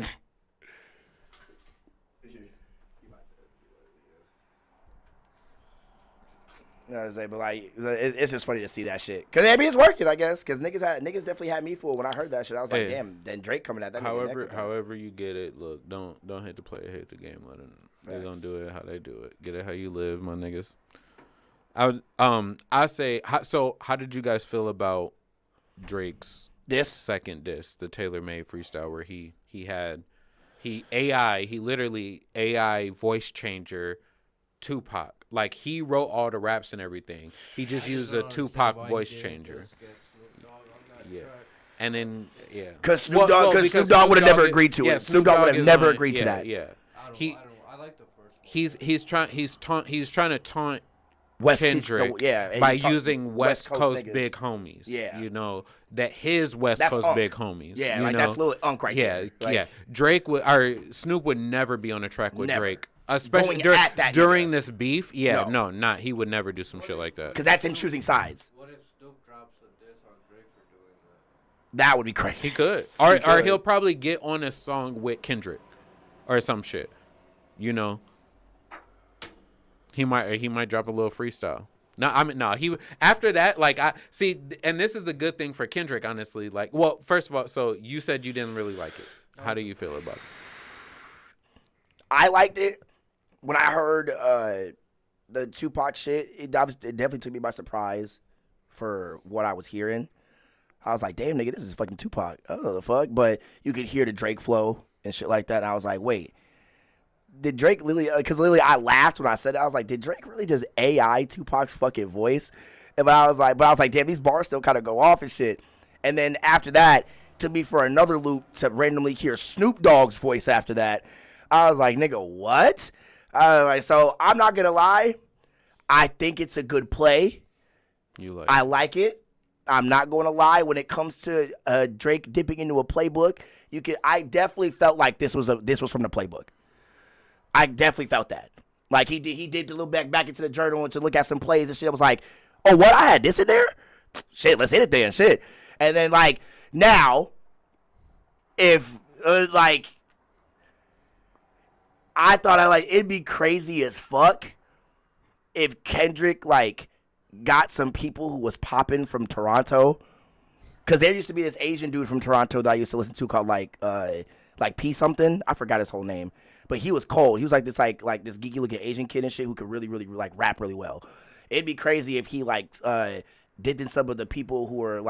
But like, it's just funny to see that shit. Cause I mean, it's working, I guess. Cause niggas definitely had me fooled when I heard that shit. I was like, damn. Then Drake coming at that. However you get it, look, don't hate the player, hate the game. Let them. They gonna do it how they do it. Get it how you live, my niggas. So how did you guys feel about Drake's second diss, the tailor-made freestyle, where he literally AI voice changer Tupac. Like, he wrote all the raps and everything. He just used a Tupac voice changer. Yeah. And then because Snoop Dogg would have never agreed to it. Snoop Dogg would have never agreed to that. Yeah, I like the first one. He's trying to taunt West Kendrick by using West Coast big homies. Yeah, you know that his West Coast big homies. Yeah, you like know? that's little Unk right there. Yeah. Drake would or Snoop would never be on a track with Drake, especially during this beef. Yeah, no, he would never do some shit like that. Because that's him choosing sides. What if Snoop drops a diss on Drake for doing that? That would be crazy. He could, or he'll probably get on a song with Kendrick, or some shit. You know, he might drop a little freestyle. He after that, like I see, and this is the good thing for Kendrick, honestly. Like, well, first of all, so you said you didn't really like it. How do you feel about it? I liked it when I heard the Tupac shit. It definitely took me by surprise for what I was hearing. I was like, damn, nigga, this is fucking Tupac. Oh, the fuck? But you could hear the Drake flow and shit like that. And I was like, wait. Did Drake literally, because literally I laughed when I said it. I was like, did Drake really just AI Tupac's fucking voice? But I was like, damn, these bars still kind of go off and shit. And then after that, took me for another loop to randomly hear Snoop Dogg's voice after that. I was like, nigga, what? So I'm not going to lie. I think it's a good play. I like it. I'm not going to lie. When it comes to Drake dipping into a playbook, I definitely felt like this was from the playbook. I definitely felt that. Like, he did the little back into the journal and to look at some plays and shit. I was like, oh, what? I had this in there? Shit, let's hit it then. Shit. And then, like, now, if, I thought, it'd be crazy as fuck if Kendrick, got some people who was popping from Toronto. Because there used to be this Asian dude from Toronto that I used to listen to called, P something. I forgot his whole name. But he was cold. He was this this geeky looking Asian kid and shit who could really, really rap really well. It'd be crazy if he did in some of the people who were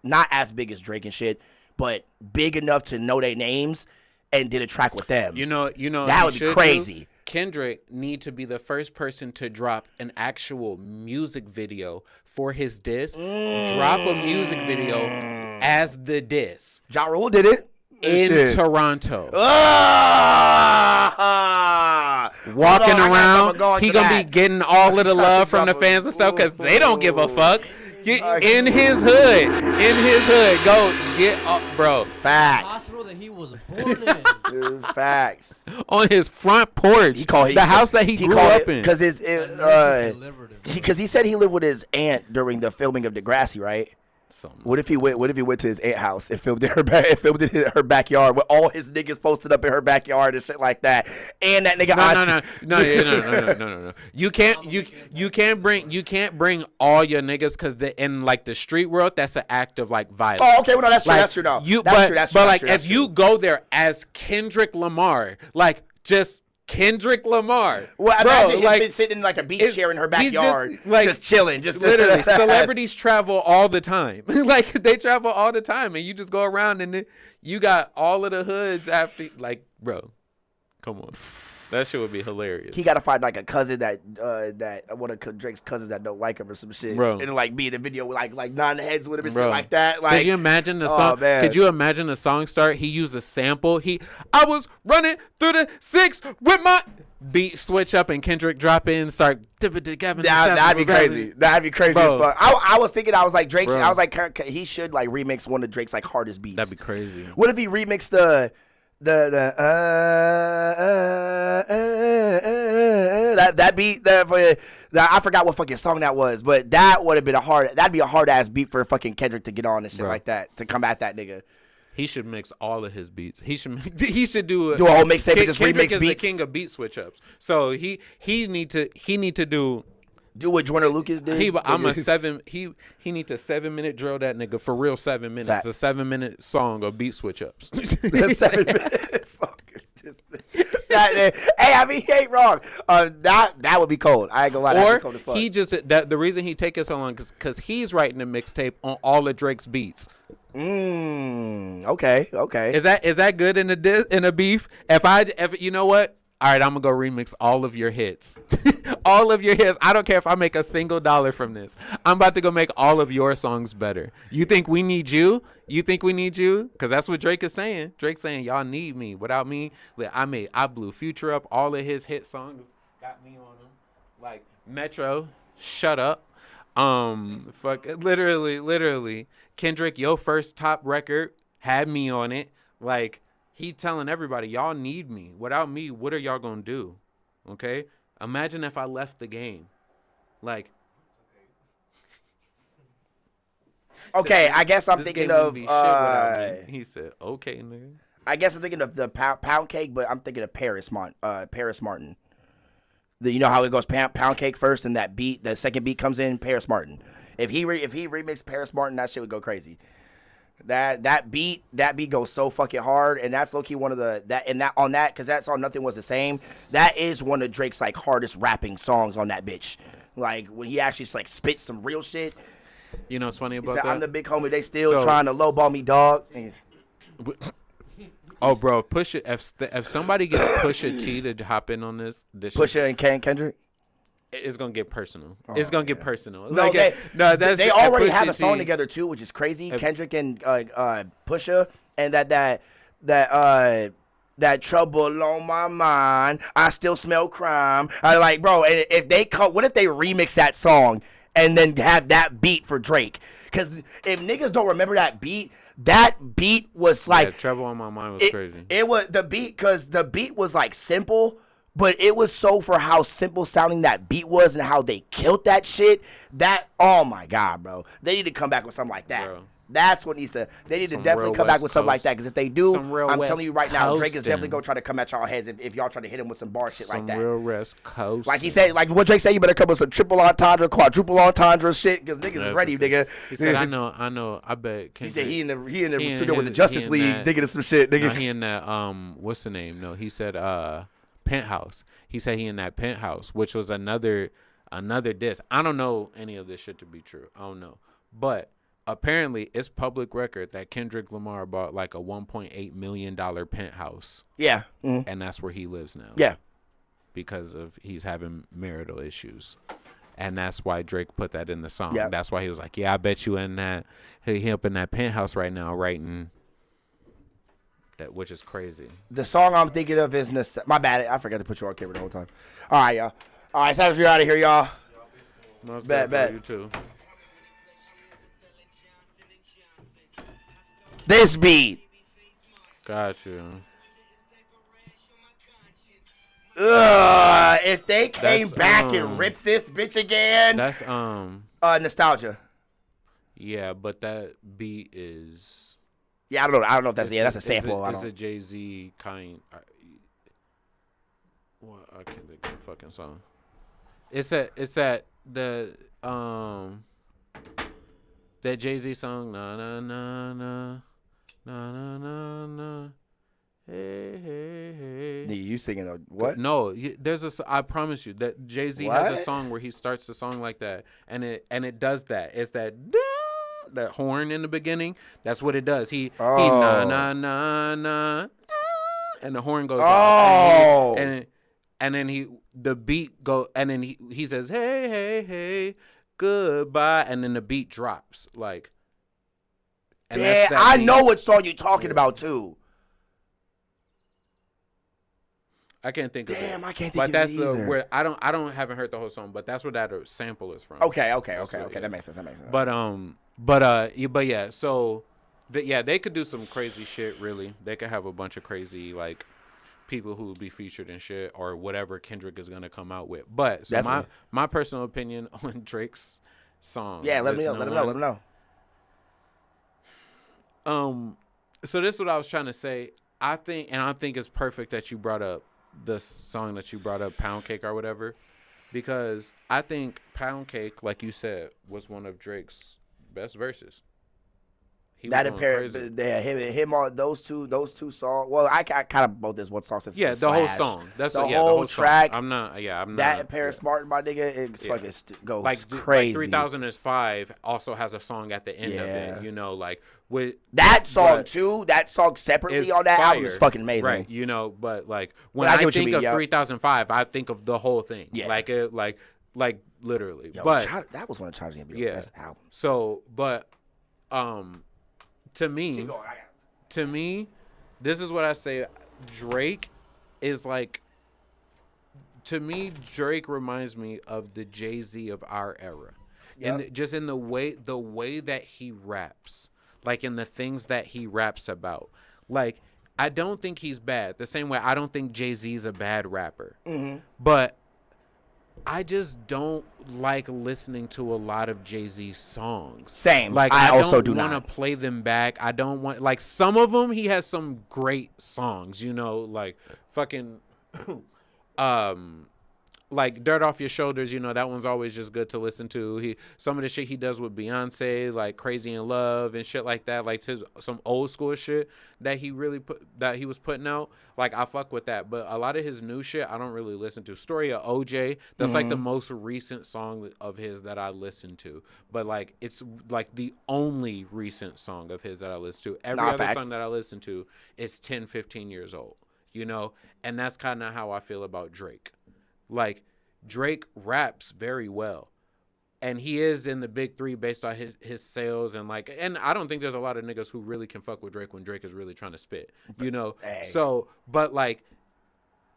not as big as Drake and shit, but big enough to know their names and did a track with them. You know that would be crazy. Kendrick need to be the first person to drop an actual music video for his diss. Drop a music video as the diss. Ja Rule did it. In Toronto. Walking around. He gonna be getting all of the love from the fans and stuff because they don't give a fuck. In his hood. Go get up, bro. Facts. Hospital that he was born in. Dude, facts. On his front porch. The house that he grew up in. Because he said he lived with his aunt during the filming of Degrassi, right? What if he went to his aunt's house and filmed in her her backyard with all his niggas posted up in her backyard and shit like that, and that nigga no. You can't bring all your niggas because in the street world that's an act of violence. Oh, okay, well no, that's true. No, if you go there as Kendrick Lamar, just Kendrick Lamar. Well, imagine him sitting in a beach chair in her backyard, just chilling. Just literally, celebrities travel all the time. They travel all the time, and you just go around and you got all of the hoods after. Bro, come on, that shit would be hilarious. He got to find a cousin that one of Drake's cousins that don't like him or some shit, bro, and be in a video with 9 heads with him and shit like that. Could you imagine the song? Could you imagine the song start? He used a sample. I was running through the 6 with my beat switch up and Kendrick drop in start. That'd be crazy. That'd be crazy as fuck. I was thinking, I was like Drake. Bro. I was like, he should remix one of Drake's hardest beats. That'd be crazy. What if he remixed that beat I forgot what fucking song that was, but that would have been that'd be a hard ass beat for fucking Kendrick to get on and shit like that to come at that nigga. He should mix all of his beats. He should do a whole mixtape and just Kendrick remix is beats. the king of beat switch ups. So he need to do what Joyner Lucas did. He needs a 7-minute drill that nigga for real. 7 minutes. A 7-minute song of beat switch ups. 7 minutes. Hey, I mean, he ain't wrong. That would be cold. I ain't gonna lie. That'd be cold as fuck. The reason he taking so long is because he's writing a mixtape on all of Drake's beats. Okay. Is that good in a beef? If you know what? all right, I'm gonna go remix all of your hits. All of your hits. I don't care if I make a single dollar from this. I'm about to go make all of your songs better. You think we need you? You think we need you? Because that's what Drake is saying. Drake's saying y'all need me. Without me, I blew Future up. All of his hit songs got me on them. Like Metro, shut up. Fuck, literally. Kendrick, your first top record had me on it. Like, he telling everybody, y'all need me. Without me, what are y'all gonna do? Okay? Imagine if I left the game. Like. Okay, I guess I'm thinking of. He said, okay, nigga. I guess I'm thinking of the pound cake, but I'm thinking of Paris Martin. You know how it goes pound cake first, and that beat, the second beat comes in. Paris Martin. If he remixed Paris Martin, that shit would go crazy. That beat goes so fucking hard, and that's low key one of because that song Nothing Was the Same. That is one of Drake's like hardest rapping songs on that bitch. Like when he actually like spits some real shit. You know what's funny about said, that? I'm the big homie. They still trying to lowball me, dog. Oh, bro, if somebody gets Pusha T to hop in on this Pusha and Kendrick. It's gonna get personal. It's gonna get personal. No, like, they already Pusha have a song T, together too, which is crazy. Kendrick and Pusha, and that trouble on my mind. I still smell crime. I like, bro. And if they what if they remix that song and then have that beat for Drake? Because if niggas don't remember that beat was like trouble on my mind was crazy. It was the beat because the beat was like simple. But it was so for how simple sounding that beat was and how they killed that shit. That, oh my God, bro. They need to come back with something like that. Bro. That's what needs to, they need to definitely come back with something like that. Because if they do, I'm telling you right now, Drake is definitely going to try to come at y'all heads if y'all try to hit him with some bar shit like that. Some real West Coast. Like he said, like what Drake said, you better come with some triple entendre, quadruple entendre shit. Because niggas is ready, nigga. He said, I know, I bet. He said he in the studio with the Justice League digging some shit, nigga. No, he in that, what's the name? No, he said, Penthouse. He said he in that Penthouse, which was another diss. I don't know any of this shit to be true. I don't know. But apparently it's public record that Kendrick Lamar bought like a $1.8 million penthouse. Yeah. Mm-hmm. And that's where he lives now. Yeah. Because he's having marital issues. And that's why Drake put that in the song. Yeah. That's why he was like, yeah, I bet you in that he up in that penthouse right now writing that, which is crazy. The song I'm thinking of is my bad. I forgot to put you on camera the whole time. All right, y'all. All right, Savage, you're out of here, y'all. Bet. You too. This beat. Got you. If they came back and ripped this bitch again. That's nostalgia. Yeah, but that beat is. Yeah, I don't know if that's that's a sample. It's a Jay-Z kind. Well, I can't think of the fucking song. It's that Jay-Z song. Na na na na na na na na. Hey hey hey. You singing what? No, there's I promise you that Jay-Z has a song where he starts the song like that, and it does that. It's that. That horn in the beginning, that's what it does. He na na na na, and the horn goes off, and then the beat go, and then he says hey hey hey goodbye, and then the beat drops like. Yeah, I know what song you're talking about too. I can't think of it. Damn, I can't think but of that's it either. where I haven't heard the whole song, but that's where that sample is from. Okay. That makes sense. But yeah, so they could do some crazy shit. Really, they could have a bunch of crazy like people who would be featured in shit or whatever Kendrick is gonna come out with. But so my personal opinion on Drake's song. Yeah, let me know. So this is what I was trying to say. I think it's perfect that you brought up the song that you brought up, Pound Cake or whatever, because I think Pound Cake, like you said, was one of Drake's best verses. That appears, him on those two songs. Well, I kind of wrote this one song since the whole song. That's the whole track. Song. I'm not. That Paris Martin, my nigga, it fucking goes Like crazy. 3005 also has a song at the end of it. You know, like with that song too. That song separately on that album is fucking amazing. Right. You know, but like when I think of 3005, I think of the whole thing. Yeah. Like literally. Yo, but that was one of Childish Gambino's best albums. So, but to me, this is what I say. Drake is like, to me, Drake reminds me of the Jay-Z of our era. And just in the way that he raps, like in the things that he raps about. Like, I don't think he's bad. The same way I don't think Jay-Z's a bad rapper. Mm-hmm. But I just don't like listening to a lot of Jay-Z songs. Same. Like I also don't do want to play them back. I don't want, like, some of them he has some great songs, you know, like fucking like Dirt Off Your Shoulders, you know, that one's always just good to listen to. Some of the shit he does with Beyonce, like Crazy in Love and shit like that, like some old school shit that he was putting out. Like, I fuck with that. But a lot of his new shit I don't really listen to. Story of OJ, that's like the most recent song of his that I listen to. But like, it's like the only recent song of his that I listen to. Every other song that I listen to is 10, 15 years old, you know? And that's kind of how I feel about Drake. Like, Drake raps very well, and he is in the big three based on his sales, and like, and I don't think there's a lot of niggas who really can fuck with Drake when Drake is really trying to spit, you know? So, but like,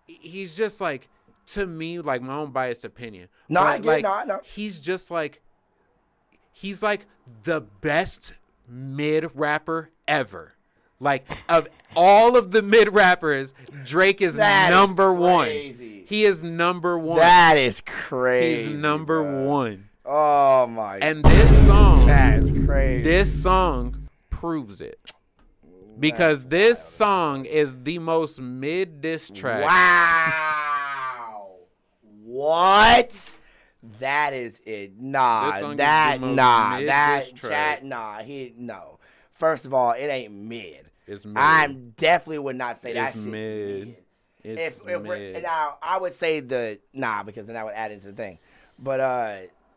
he's just like, to me, like, my own biased opinion. I know. He's just like, he's like the best mid rapper ever. Like, of all of the mid rappers, Drake is number one. He is number one. That is crazy. He's number one. Oh my! And this song, that's crazy. This song proves it, because this song is the most mid diss track. Wow! What? That is it. Nah, no. First of all, it ain't mid. It's mid. I definitely would not say that shit's mid. It's mid. Now, I would say because then I would add into the thing. But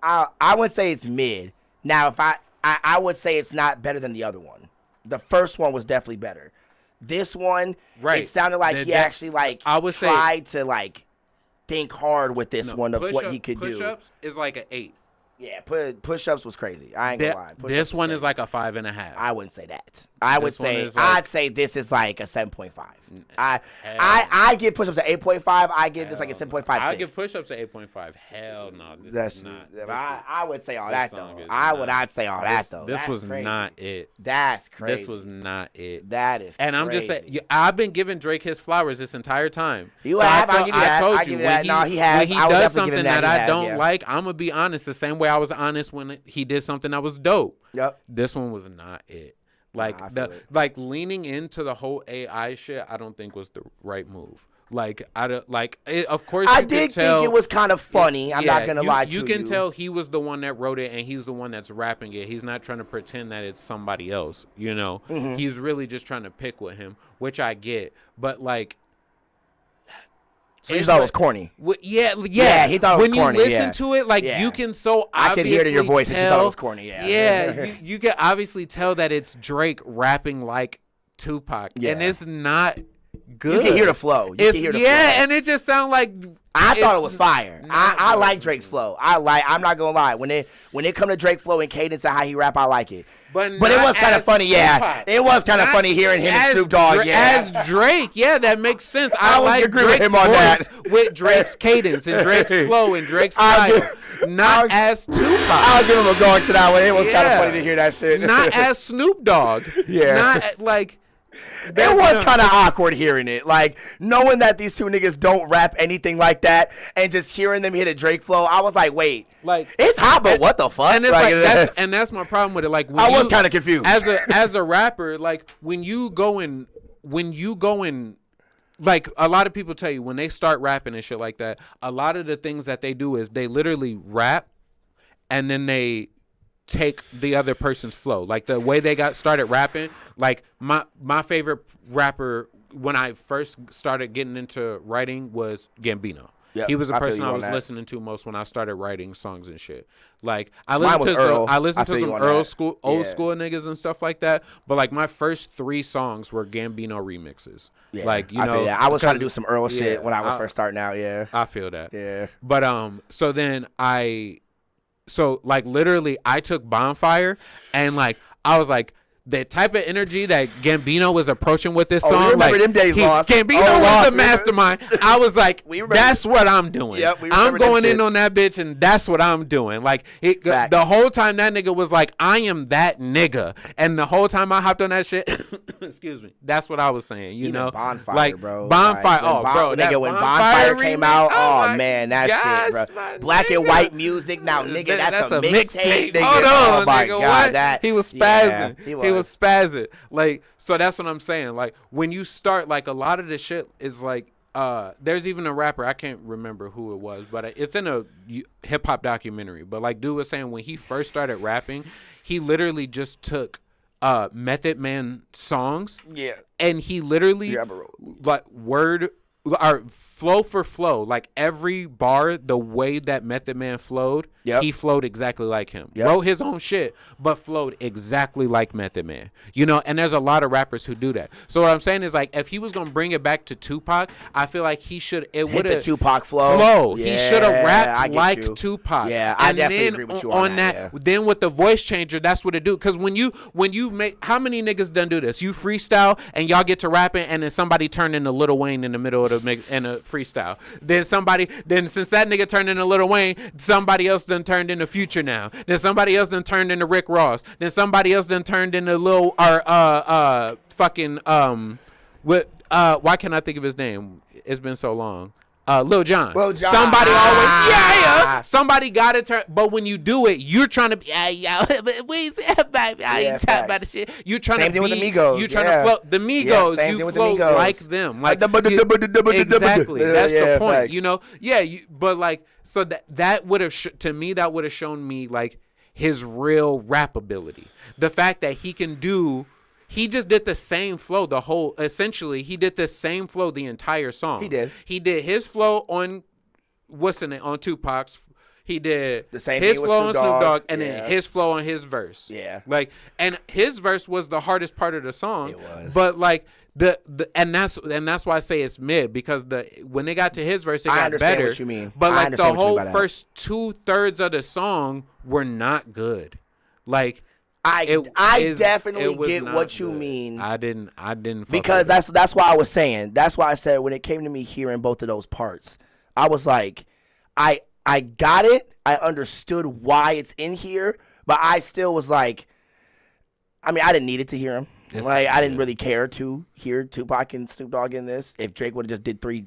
I would say it's mid. Now, if I would say it's not better than the other one. The first one was definitely better. This one, it sounded like he actually tried to like think hard with this one of what he could do. Push-ups is like an 8. Yeah, push-ups was crazy. I ain't gonna lie. This one is like a 5.5. I wouldn't say that. I'd say this is like a 7.5. I give push-ups an 8.5. I give this like a 7.5. I give push-ups an 8.5. Hell no, this is not. I would say all that though. I'd say all that though. This was not it. That's crazy. This was not it. That is. And I'm just saying, I've been giving Drake his flowers this entire time. You have. I told you when he does something that I don't like, I'm gonna be honest. The same way I was honest when he did something that was dope. Yep. This one was not it. Like leaning into the whole AI shit, I don't think was the right move. Like of course I did think it was kind of funny. I'm not gonna lie to you. You can tell he was the one that wrote it, and he's the one that's rapping it. He's not trying to pretend that it's somebody else. You know, he's really just trying to pick with him, which I get. But like. So he thought it was corny. Yeah. He thought it was corny. When you listen to it, like you can so obviously I could hear it in your voice that you thought it was corny. You can obviously tell that it's Drake rapping like Tupac, and it's not good. You can hear the flow. And it just sounds like I thought it was fire. I like Drake's flow. I'm not gonna lie. When it come to Drake flow and cadence and how he rap, I like it. But it was kind of funny, It was kind of funny hearing him and Snoop Dogg, As Drake, that makes sense. I like agree Drake's with him on that. With Drake's cadence and Drake's flow and Drake's style. Not as Tupac. I'll give him a guard to that one. It was kind of funny to hear that shit. Not as Snoop Dogg. Not like... It was kind of awkward hearing it, like knowing that these two niggas don't rap anything like that, and just hearing them hit a Drake flow. I was like, wait, like it's hot, but what the fuck? And it's that's my problem with it. Like I was kind of confused as a rapper. Like when you go in, like a lot of people tell you when they start rapping and shit like that. A lot of the things that they do is they literally rap, and then they take the other person's flow. Like the way they got started rapping, like my favorite rapper when I first started getting into writing was Gambino. Yep, he was the I feel person you I on was that. listening to most when I started writing songs and shit. Like I Mine listened was to Earl. I listened I to feel some you on Earl that. school, old Yeah. school niggas and stuff like that. But like my first 3 songs were Gambino remixes. Yeah, Like you I know, feel that. I was trying to because- do some Earl shit yeah, when I was first starting out. Yeah, I feel that. Yeah. But so then so like literally I took Bonfire and like I was like the type of energy that Gambino was approaching with this Oh, we song. remember like them days, Lost. Gambino Oh, was Lost. a mastermind. I was like, remember- that's what I'm doing. Yep, we I'm remember them going in shits. on that bitch and that's what I'm doing. Like Facts. the whole time that nigga was like, I am that nigga. And the whole time I hopped on that shit, excuse me, that's what I was saying. You Even know, Bonfire, like bro. Bonfire. Like, when Bro, that nigga, when Bonfire came remix, out, my man, that gosh, shit, bro. my Black and nigga. white music, now, nigga, that's a mixtape, nigga. Hold Oh on, my nigga, God, what? that He was yeah, spazzing. he was spazzing. Like, so that's what I'm saying. Like, when you start, like, a lot of the shit is like, there's even a rapper, I can't remember who it was, but it's in a hip hop documentary. But like, dude was saying when he first started rapping, he literally just took Method Man songs. Yeah. And he literally like word or flow for flow, like every bar, the way that Method Man flowed, he flowed exactly like him. Wrote his own shit, but flowed exactly like Method Man. You know, and there's a lot of rappers who do that. So what I'm saying is, like, if he was gonna bring it back to Tupac, I feel like he should. It would the Tupac flow. He Yeah, should have I rapped get like you. Tupac. Yeah, I and definitely then agree with you on that, yeah. Then with the voice changer, that's what it do. Because when you make, how many niggas done do this? You freestyle and y'all get to rapping, and then somebody turn into Lil Wayne in the middle of the mix in a freestyle. Then since that nigga turned into Lil Wayne, somebody else done turned into Future now. Then somebody else done turned into Rick Ross. Then somebody else done turned into Lil why can't I think of his name? It's been so long. Lil Jon. Somebody always, somebody got to turn. But when you do it, you're trying to be, we baby, I ain't talking about the shit. You're trying Same to thing be, with the Migos. you're trying to float. The Migos, same thing you with the float Migos. like them. Like, exactly. That's the point. Facts. You know? Yeah, but like, so that would have, to me, that would have shown me like his real rap ability. The fact that he can do, he just did the same flow essentially he did the same flow the entire song. He did his flow on on Tupac's. He did the same his thing flow on with Snoop Dogg and then his flow on his verse. Yeah. Like, and his verse was the hardest part of the song. It was. But like and that's why I say it's mid, because when they got to his verse, it I got understand better. what you mean. But I like the understand what you mean whole by that. first 2/3 of the song were not good. Like, I definitely it was get not what you good. mean. I didn't fuck Because with it. that's why I was saying. That's why I said when it came to me hearing both of those parts, I was like, I got it. I understood why it's in here, but I still was like, I mean, I didn't need it to hear him. Like, I didn't really care to hear Tupac and Snoop Dogg in this. If Drake would have just did three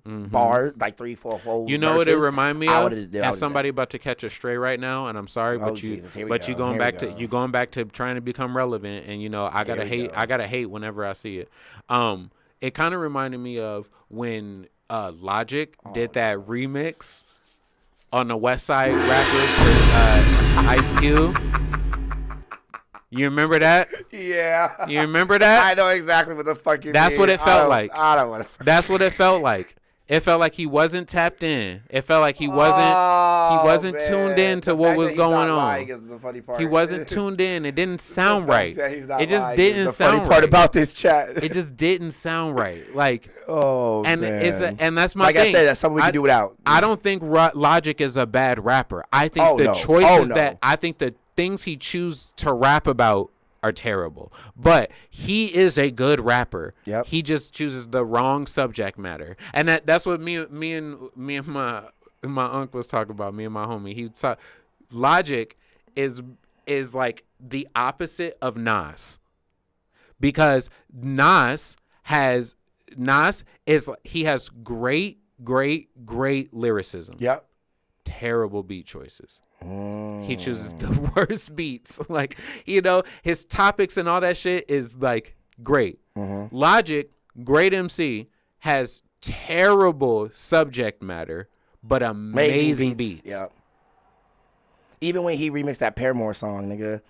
bars, like 3-4 whole You know what it verses, remind me I of? would've did As somebody about to catch a stray right now, and I'm sorry, Oh, but you Jesus, here we but go, you going here back we to go. you going back to trying to become relevant, and you know I gotta Here we hate go. I gotta hate whenever I see it. It kind of reminded me of when Logic did that remix on the West Side Rappers with Ice Cube. You remember that? Yeah. You remember that? I know exactly what the fuck you That's mean. what it felt like. I don't want to. That's what it felt like. It felt like he wasn't tapped in. It felt like he wasn't tuned in to what was going on. He wasn't tuned in. It didn't sound right. It just didn't sound right. The funny part about this chat. It just didn't sound right. Like, man. And that's my like thing. I said, that's something we can do without. I don't think Logic is a bad rapper. I think the choices I think the things he chooses to rap about are terrible. But he is a good rapper. Yep. He just chooses the wrong subject matter. And that's what me and my uncle was talking about, me and my homie. He talk, Logic is like the opposite of Nas. Because Nas has great lyricism. Yep. Terrible beat choices. He chooses the worst beats. Like, you know, his topics and all that shit is like great. Logic, great MC, has terrible subject matter, but amazing beats. Yep. Even when he remixed that Paramore song, nigga.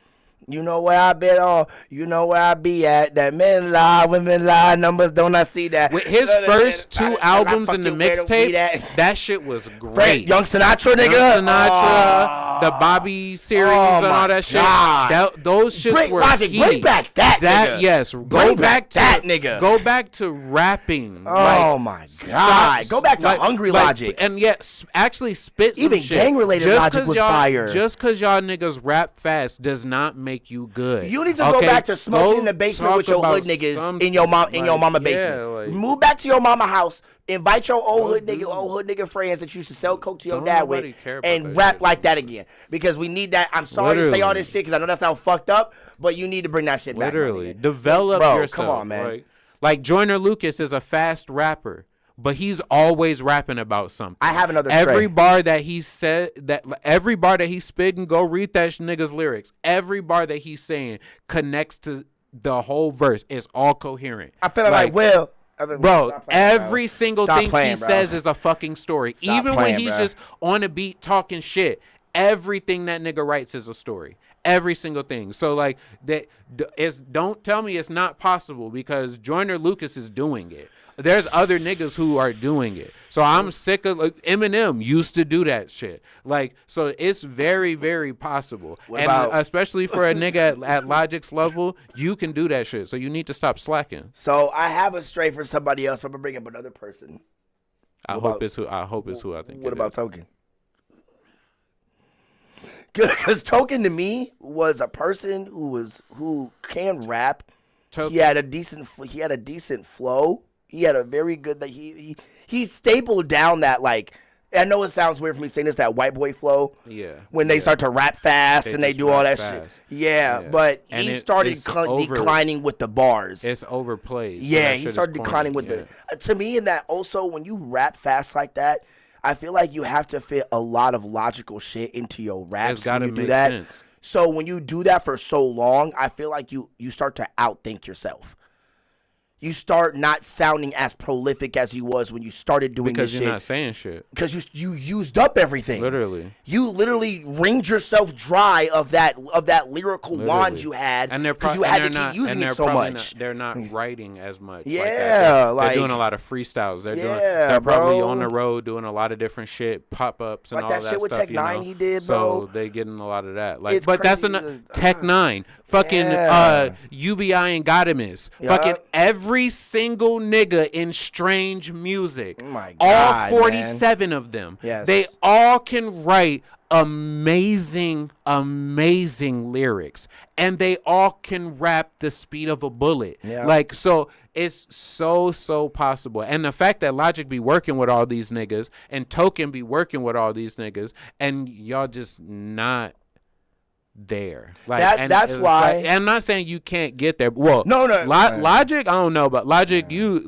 You know where I been on. You know where I be at. That men lie, women lie. Numbers don't I see that. With his first 2 albums in the mixtape, that shit was great. Young Sinatra, nigga. Young Sinatra, the Bobby series and all that shit. Those shits were Logic, key. bring back that nigga. Yes. Bring back that nigga. Go back to rapping. Oh, my God. Go back to Hungry Logic. And yet, actually spit some Even shit. gang-related Logic was fire. Just because y'all niggas rap fast does not make you good. You need to go back to smoking in the basement with your hood niggas in your mama basement. Move back to your mama house. Invite your old hood nigga friends that used to sell coke to your dad with, and rap like that again. Because we need that. I'm sorry to say all this shit because I know that sounds fucked up, but you need to bring that shit back. Literally, develop yourself. Come on, man. Right? Like Joyner Lucas is a fast rapper. But he's always rapping about something. I have another every bar that he said every bar that he spit, and go read that nigga's lyrics. Every bar that he's saying connects to the whole verse. It's all coherent. I feel like Will. Bro, every single thing he says is a fucking story. Even when he's just on a beat talking shit, everything that nigga writes is a story. Every single thing. So like don't tell me it's not possible because Joyner Lucas is doing it. There's other niggas who are doing it. So I'm sick of Eminem used to do that shit. Like, so it's very, very possible. Especially for a nigga at Logic's level, you can do that shit. So you need to stop slacking. So I have a stray for somebody else, but I'm gonna bring up another person. I hope it's who I think. What about Token? Because Token to me was a person who can rap. Token. He had a decent flow. He had a very good he stapled down that, like, I know it sounds weird for me saying this, that white boy flow. Yeah. When they start to rap fast and they do all that shit. Yeah, but he started declining with the bars. It's overplayed. Yeah, he started declining with the. To me, in that also, when you rap fast like that, I feel like you have to fit a lot of logical shit into your raps. It's gotta make sense. So when you do that for so long, I feel like you start to outthink yourself. You start not sounding as prolific as you was when you started doing this shit. Because you're not saying shit. Because you used up everything. Literally. You literally wringed yourself dry of that lyrical wand you had. And because you had to keep using it so much. They're not writing as much. Yeah. They're doing a lot of freestyles. They're probably on the road doing a lot of different shit, pop-ups and all that stuff. Like that shit with Tech 9 he did, bro. So they getting a lot of that. Like, but that's Tech 9. Fucking UBI and Godimus. Fucking every single nigga in Strange Music. Oh my God, all 47 of them. Yes. They all can write amazing lyrics. And they all can rap the speed of a bullet. Yeah. Like, so it's so possible. And the fact that Logic be working with all these niggas and Token be working with all these niggas and y'all just not there. Like that's why. Like, I'm not saying you can't get there. Well, no. Logic, I don't know, but Logic, you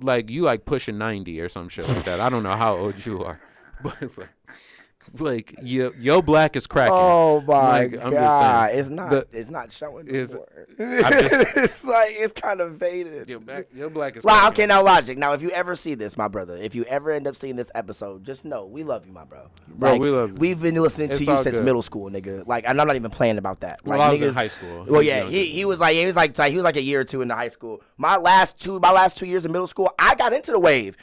pushing 90 or some shit like that. I don't know how old you are, but like your black is cracking. Oh my God, I'm just saying, it's not showing. It's like it's kind of faded. Your black is. Like, okay, now Logic. Now, if you ever see this, my brother, if you ever end up seeing this episode, just know we love you, my bro. Bro, we love you. We've been listening to you since middle school, nigga. Like, and I'm not even playing about that. Well, like, I was in high school. Well, yeah, he was like a year or two in the high school. My last 2 years in middle school, I got into the wave.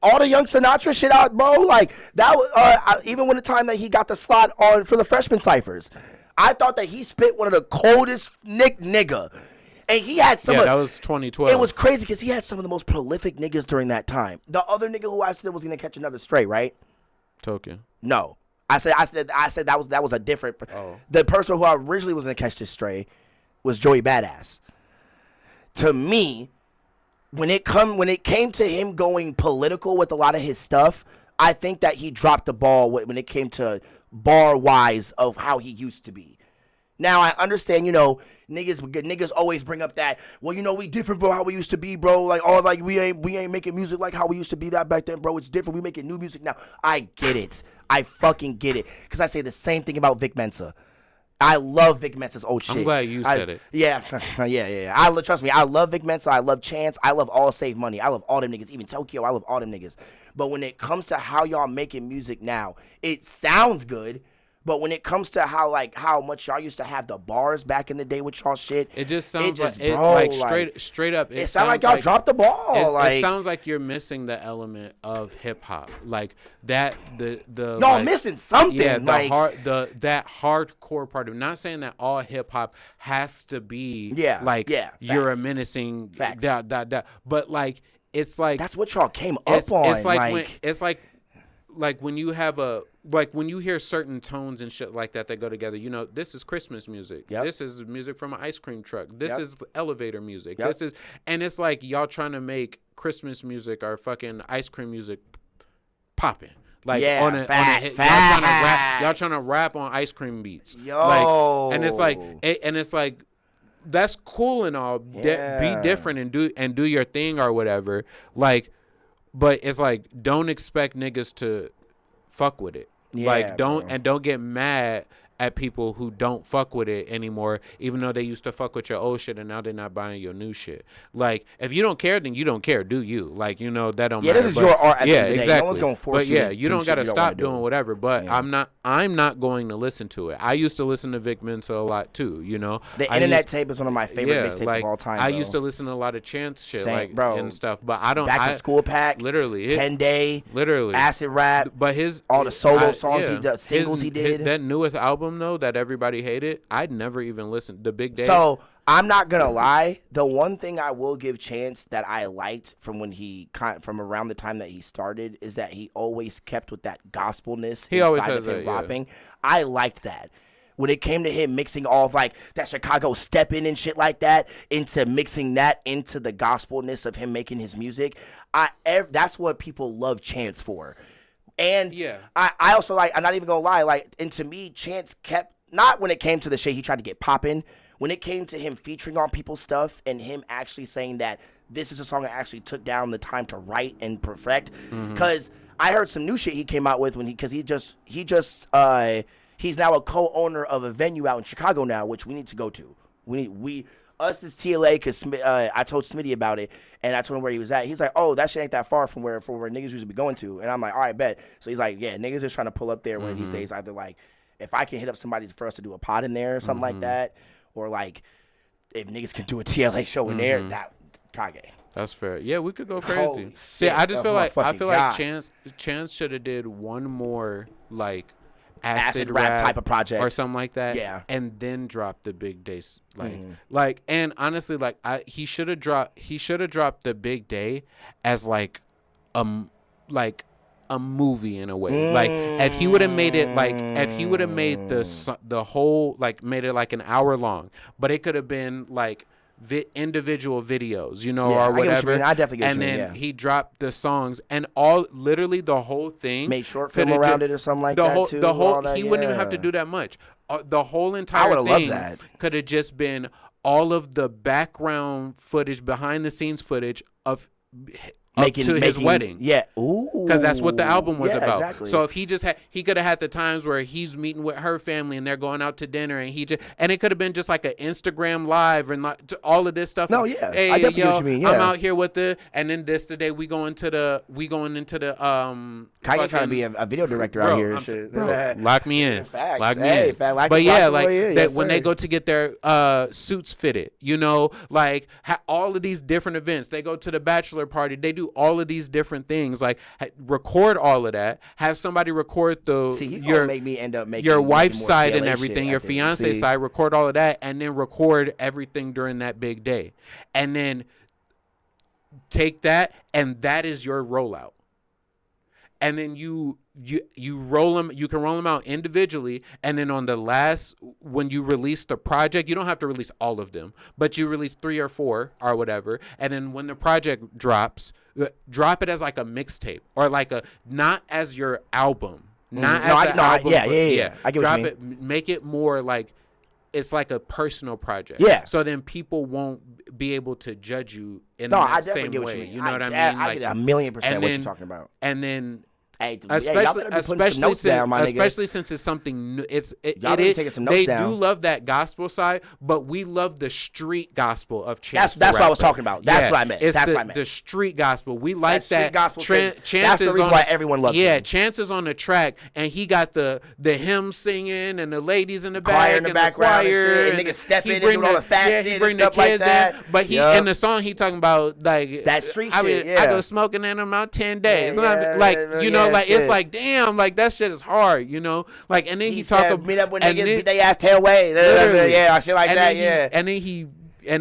All the Young Sinatra shit out, bro. Like that was even when the time that he got the slot on for the freshman ciphers, I thought that he spit one of the coldest nigga, and he had some. Yeah, that was 2012. It was crazy because he had some of the most prolific niggas during that time. The other nigga who I said was gonna catch another stray, right? Token. No, I said that was a different. Oh. The person who originally was gonna catch this stray was Joey Badass. To me. When it came to him going political with a lot of his stuff, I think that he dropped the ball when it came to bar-wise of how he used to be. Now, I understand, niggas always bring up that, well, we different from how we used to be, bro. Like, we ain't making music like how we used to be that back then, bro. It's different. We making new music now. I get it. I fucking get it. Because I say the same thing about Vic Mensa. I love Vic Mensa's old shit. I'm glad you said it. Yeah. Trust me, I love Vic Mensa. I love Chance. I love All Save Money. I love all them niggas. Even Tokyo, I love all them niggas. But when it comes to how y'all making music now, it sounds good, But when it comes to how much y'all used to have the bars back in the day with y'all shit, it just sounds straight up. It sounds like y'all dropped the ball. It sounds like you're missing the element of hip hop, like that. I'm missing something. Yeah, that hardcore part of it. Not saying that all hip hop has to be you're a menacing but like it's like that's what y'all came up on. It's like when you have when you hear certain tones and shit like that go together, you know, this is Christmas music. Yep. This is music from an ice cream truck. This is elevator music. Yep. And it's like y'all trying to make Christmas music or fucking ice cream music popping. Like on a hit, y'all trying to rap on ice cream beats. And it's like that's cool and all. Be different and do your thing or whatever. Like, but it's like don't expect niggas to fuck with it. Don't get mad at people who don't fuck with it anymore, even though they used to fuck with your old shit and now they're not buying your new shit. Like, if you don't care, then you don't care, do you? Like, you know, that don't matter. Yeah, this is your art at the end of the day. Exactly. No one's gonna force you. But you don't gotta stop doing whatever. But I'm not going to listen to it. I used to listen to Vic Mensa a lot too, you know. The Internet Tape is one of my favorite mixtapes of all time. I used to listen to a lot of Chance shit and stuff, but I don't Back to School Pack, literally 10 Day, literally Acid Rap, but all the solo songs he did, singles he did. That newest album though that everybody hated, I'd never even listened. The Big Day. So I'm not gonna lie. The one thing I will give Chance that I liked from from around the time that he started is that he always kept with that gospelness inside of him rapping. I liked that. When it came to him mixing all of like that Chicago stepping and shit like that into mixing that into the gospelness of him making his music, that's what people love Chance for. And I also like, I'm not even gonna lie, and to me, Chance kept, not when it came to the shit he tried to get popping, when it came to him featuring on people's stuff and him actually saying that this is a song I actually took down the time to write and perfect. Because I heard some new shit he came out with he's now a co-owner of a venue out in Chicago now, which we need to go to. Us as T.L.A, because I told Smitty about it, and I told him where he was at. He's like, oh, that shit ain't that far from where niggas used to be going to. And I'm like, all right, bet. So he's like, yeah, niggas just trying to pull up there one of these days, either like, if I can hit up somebody for us to do a pod in there or something like that, or like, if niggas can do a T.L.A show in there, that Kage. That's fair. Yeah, we could go crazy. Holy See, shit, I just feel like God. Chance should have did one more like acid rap type of project or something like that. Yeah, and then drop the Big Day. Like, and honestly, like he should have dropped the Big Day as like a movie in a way. Like if he would have made it the whole, like made it like an hour long, but it could have been like individual videos, you know, or whatever. I definitely get and you then mean, he dropped the songs and literally the whole thing. Made short film around it or something like that too. He wouldn't even have to do that much. The whole entire thing could have just been all of the background footage, behind the scenes footage of his wedding. Yeah. Because that's what the album was about. Exactly. So if he could have had the times where he's meeting with her family and they're going out to dinner and and it could have been just like an Instagram live and like all of this stuff. No, yeah. Hey, I definitely get what you mean. Yeah. I'm out here with and then today we going into the Kanye trying to be a video director out here and shit. Lock me in. Facts. Lock me in. But yeah, like when they go to get their suits fitted, you know, like all of these different events. They go to the bachelor party. They do all of these different things. Like record all of that. Have somebody record your wife's side and everything, your fiance side. Record all of that, and then record everything during that big day, and then take that, and that is your rollout. And then you roll them. You can roll them out individually, and then on the last, when you release the project, you don't have to release all of them, but you release 3 or 4 or whatever. And then when the project drops, drop it as like a mixtape or like not as your album, not as an album. Yeah. I get what you mean. Drop it, make it more like it's like a personal project. Yeah. So then people won't be able to judge you in that same way. You know what I mean? I get 1,000,000% what you're talking about. And then Hey, y'all better be putting some notes down, my nigga. Especially since it's something new. Y'all better be taking some notes they down. do love that gospel side, but we love the street gospel of Chance. That's what I was talking about. That's what I meant. It's That's what I meant. the street gospel. We like that. Street gospel thing. Chances That's the reason why everyone loves Yeah, him. Chances on the track, and he got the hymn singing and the ladies in the back Choir in the and background the choir and shit, and niggas stepping and bring doing all the fast shit he and bring stuff the like kids that. in, but in the song he talking about like that street I shit. I go smoking in about 10 days. Yeah, Like shit. it's like damn, like that shit is hard, like, and then he talk about meet up with niggas, beat they ass tail way. Yeah, shit like that. And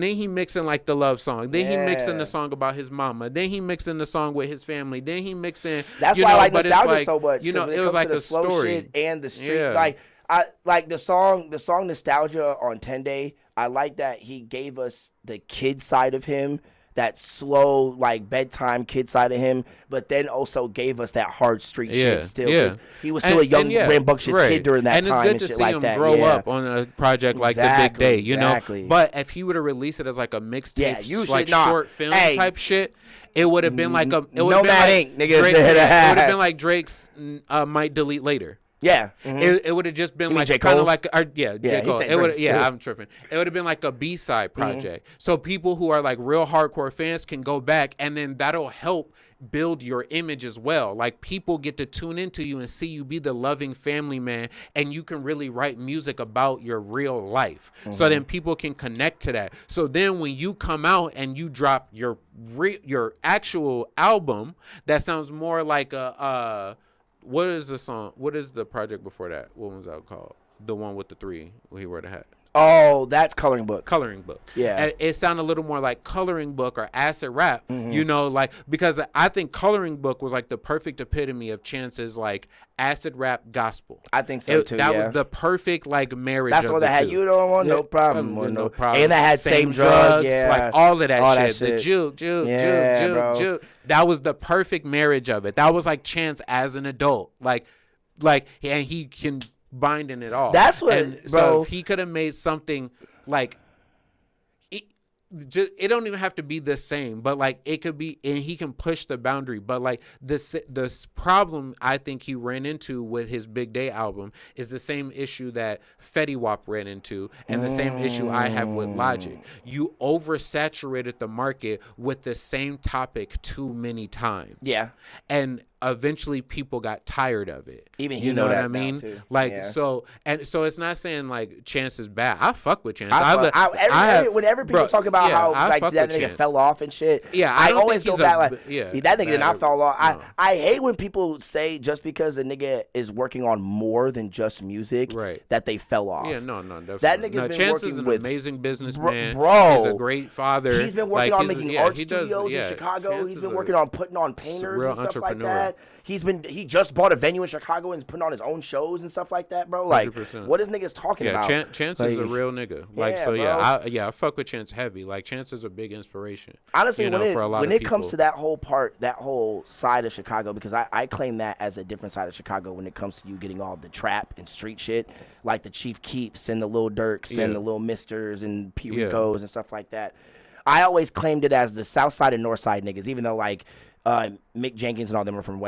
then he mixing like the love song. Then he mixing the song about his mama. Then he mixing the song with his family. Then he mixing. That's why I like nostalgia so much. It was was like the a slow story shit and the street. Yeah. Like I like the song Nostalgia on 10 Day. I like that he gave us the kid side of him, that slow like bedtime kid side of him, but then also gave us that hard street shit still. Yeah. He was still a young rambunctious kid during that time and shit like that. And it's good to see him grow up on a project like The Big Day, you know. But if he would have released it as like a mixtape, short film type shit, it would have been like a. It would have been like Drake, it would have been like Drake's Might Delete Later. Yeah, it would have just been like kind of like J. Cole. It would I'm tripping. It would have been like a B-side project. So people who are like real hardcore fans can go back, and then that'll help build your image as well. Like people get to tune into you and see you be the loving family man, and you can really write music about your real life. So then people can connect to that. So then when you come out and you drop your actual album, that sounds more like a what is the song? What is the project before that? What was that called? The one with the 3 where he wore the hat. Oh, that's Coloring Book. Coloring Book. Yeah. And it sounded a little more like Coloring Book or acid rap, like, because I think Coloring Book was like the perfect epitome of Chance's like acid rap gospel. I think so too. That was the perfect like marriage. That's of what the that had. two. You don't want no problem. No problem. And that had same drugs. Yeah. Like all of that shit. The juke. That was the perfect marriage of it. That was like Chance as an adult. Like, and he can binding it all. That's what, and bro. So if he could have made something like it don't even have to be the same, but like it could be, and he can push the boundary. But like this problem I think he ran into with his Big Day album is the same issue that Fetty Wap ran into, and the same issue I have with Logic. You oversaturated the market with the same topic too many times. Yeah. And eventually people got tired of it. Even you know what that I mean? now too. Like yeah. so it's not saying like Chance is bad. I fuck with Chance. Whenever people talk about how like that nigga fell off and shit, I always go back like that nigga did not fall off. No. I hate when people say just because a nigga is working on more than just music, that they fell off. Yeah, no, definitely. That nigga's been Chance working is an with amazing businessman. Bro, he's a great father. He's been working on making art studios in Chicago. He's been working on putting on painters and stuff like that. He just bought a venue in Chicago and is putting on his own shows and stuff like that, bro. Like, 100%. what is niggas talking about? Chance is a real nigga. Like, I fuck with Chance heavy. Like, Chance is a big inspiration. Honestly, for a lot when of it comes to that whole side of Chicago, because I claim that as a different side of Chicago when it comes to you getting all the trap and street shit, like the Chief Keeps and the Lil Durks and the Lil Misters and P. Ricos and stuff like that. I always claimed it as the South Side and North Side niggas, even though like Mick Jenkins and all them are from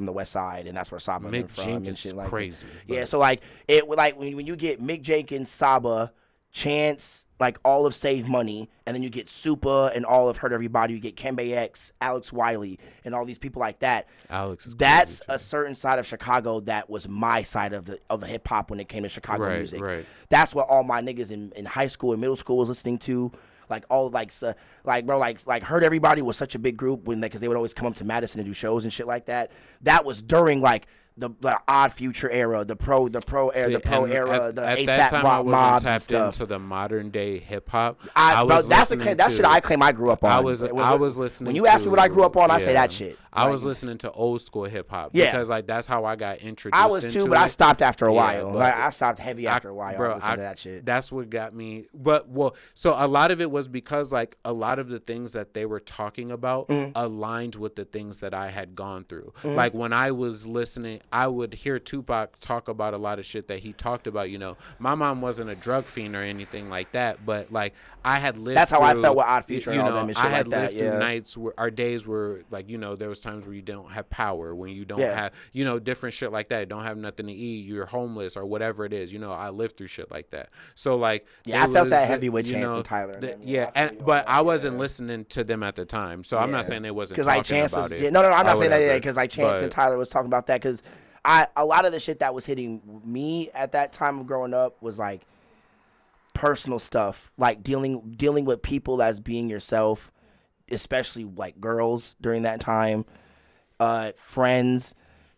the West Side, and that's where Saba came from and shit like crazy. Yeah, so like when you get Mick Jenkins, Saba, Chance, like all of Save Money, and then you get Supa and all of Hurt Everybody, you get Kembe X, Alex Wiley, and all these people like that. That's a certain side of Chicago that was my side of the hip hop when it came to Chicago music. Right. That's what all my niggas in high school and middle school was listening to. Like all like Hurt Everybody was such a big group when because they would always come up to Madison and do shows and shit like that. That was during like the Odd Future era, the pro era, the ASAP Rock mobs and stuff. Into the modern day hip hop. That shit I claim I grew up on. I was listening. When you ask me what I grew up on, I say that shit. I was listening to old school hip hop because like that's how I got introduced. I was too, but I stopped after a while. I stopped heavy after a while. Bro, I to that shit. That's what got me. So a lot of it was because like a lot of the things that they were talking about aligned with the things that I had gone through. Like when I was listening, I would hear Tupac talk about a lot of shit that he talked about. You know, my mom wasn't a drug fiend or anything like that, but like I had lived. That's how I through, felt with Odd Future and you all know, them and shit I had like that, lived through nights where our days were like, you know, there was times where you don't have power, when you don't have, you know, different shit like that. You don't have nothing to eat, you're homeless or whatever it is. You know, I lived through shit like that. So like, I felt that heavy with Chance and Tyler. But I wasn't listening to them at the time, so I'm not saying they wasn't talking like Chance about was, it. No, I'm not saying that because like Chance and Tyler was talking about that because a lot of the shit that was hitting me at that time of growing up was like personal stuff, like dealing with people as being yourself, especially like girls during that time, friends,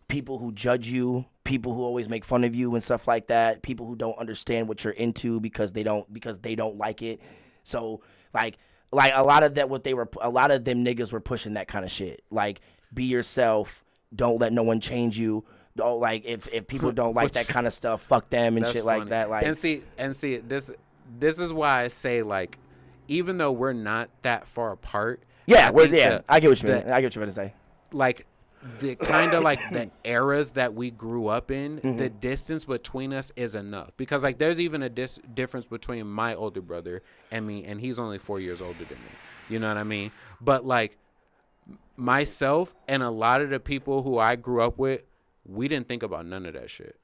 people who judge you, people who always make fun of you and stuff like that, people who don't understand what you're into because they don't like it. So like a lot of them niggas were pushing that kind of shit. Like, be yourself, don't let no one change you. Don't, like, if people don't like that kind of stuff, fuck them and shit funny. like that. Like, and see this is why I say, like, even though we're not that far apart. Yeah, I get what you mean. I get what you're going to say. Like, the kind of like the eras that we grew up in, the distance between us is enough. Because like there's even a difference between my older brother and me, and he's only 4 years older than me. You know what I mean? But like myself and a lot of the people who I grew up with, we didn't think about none of that shit.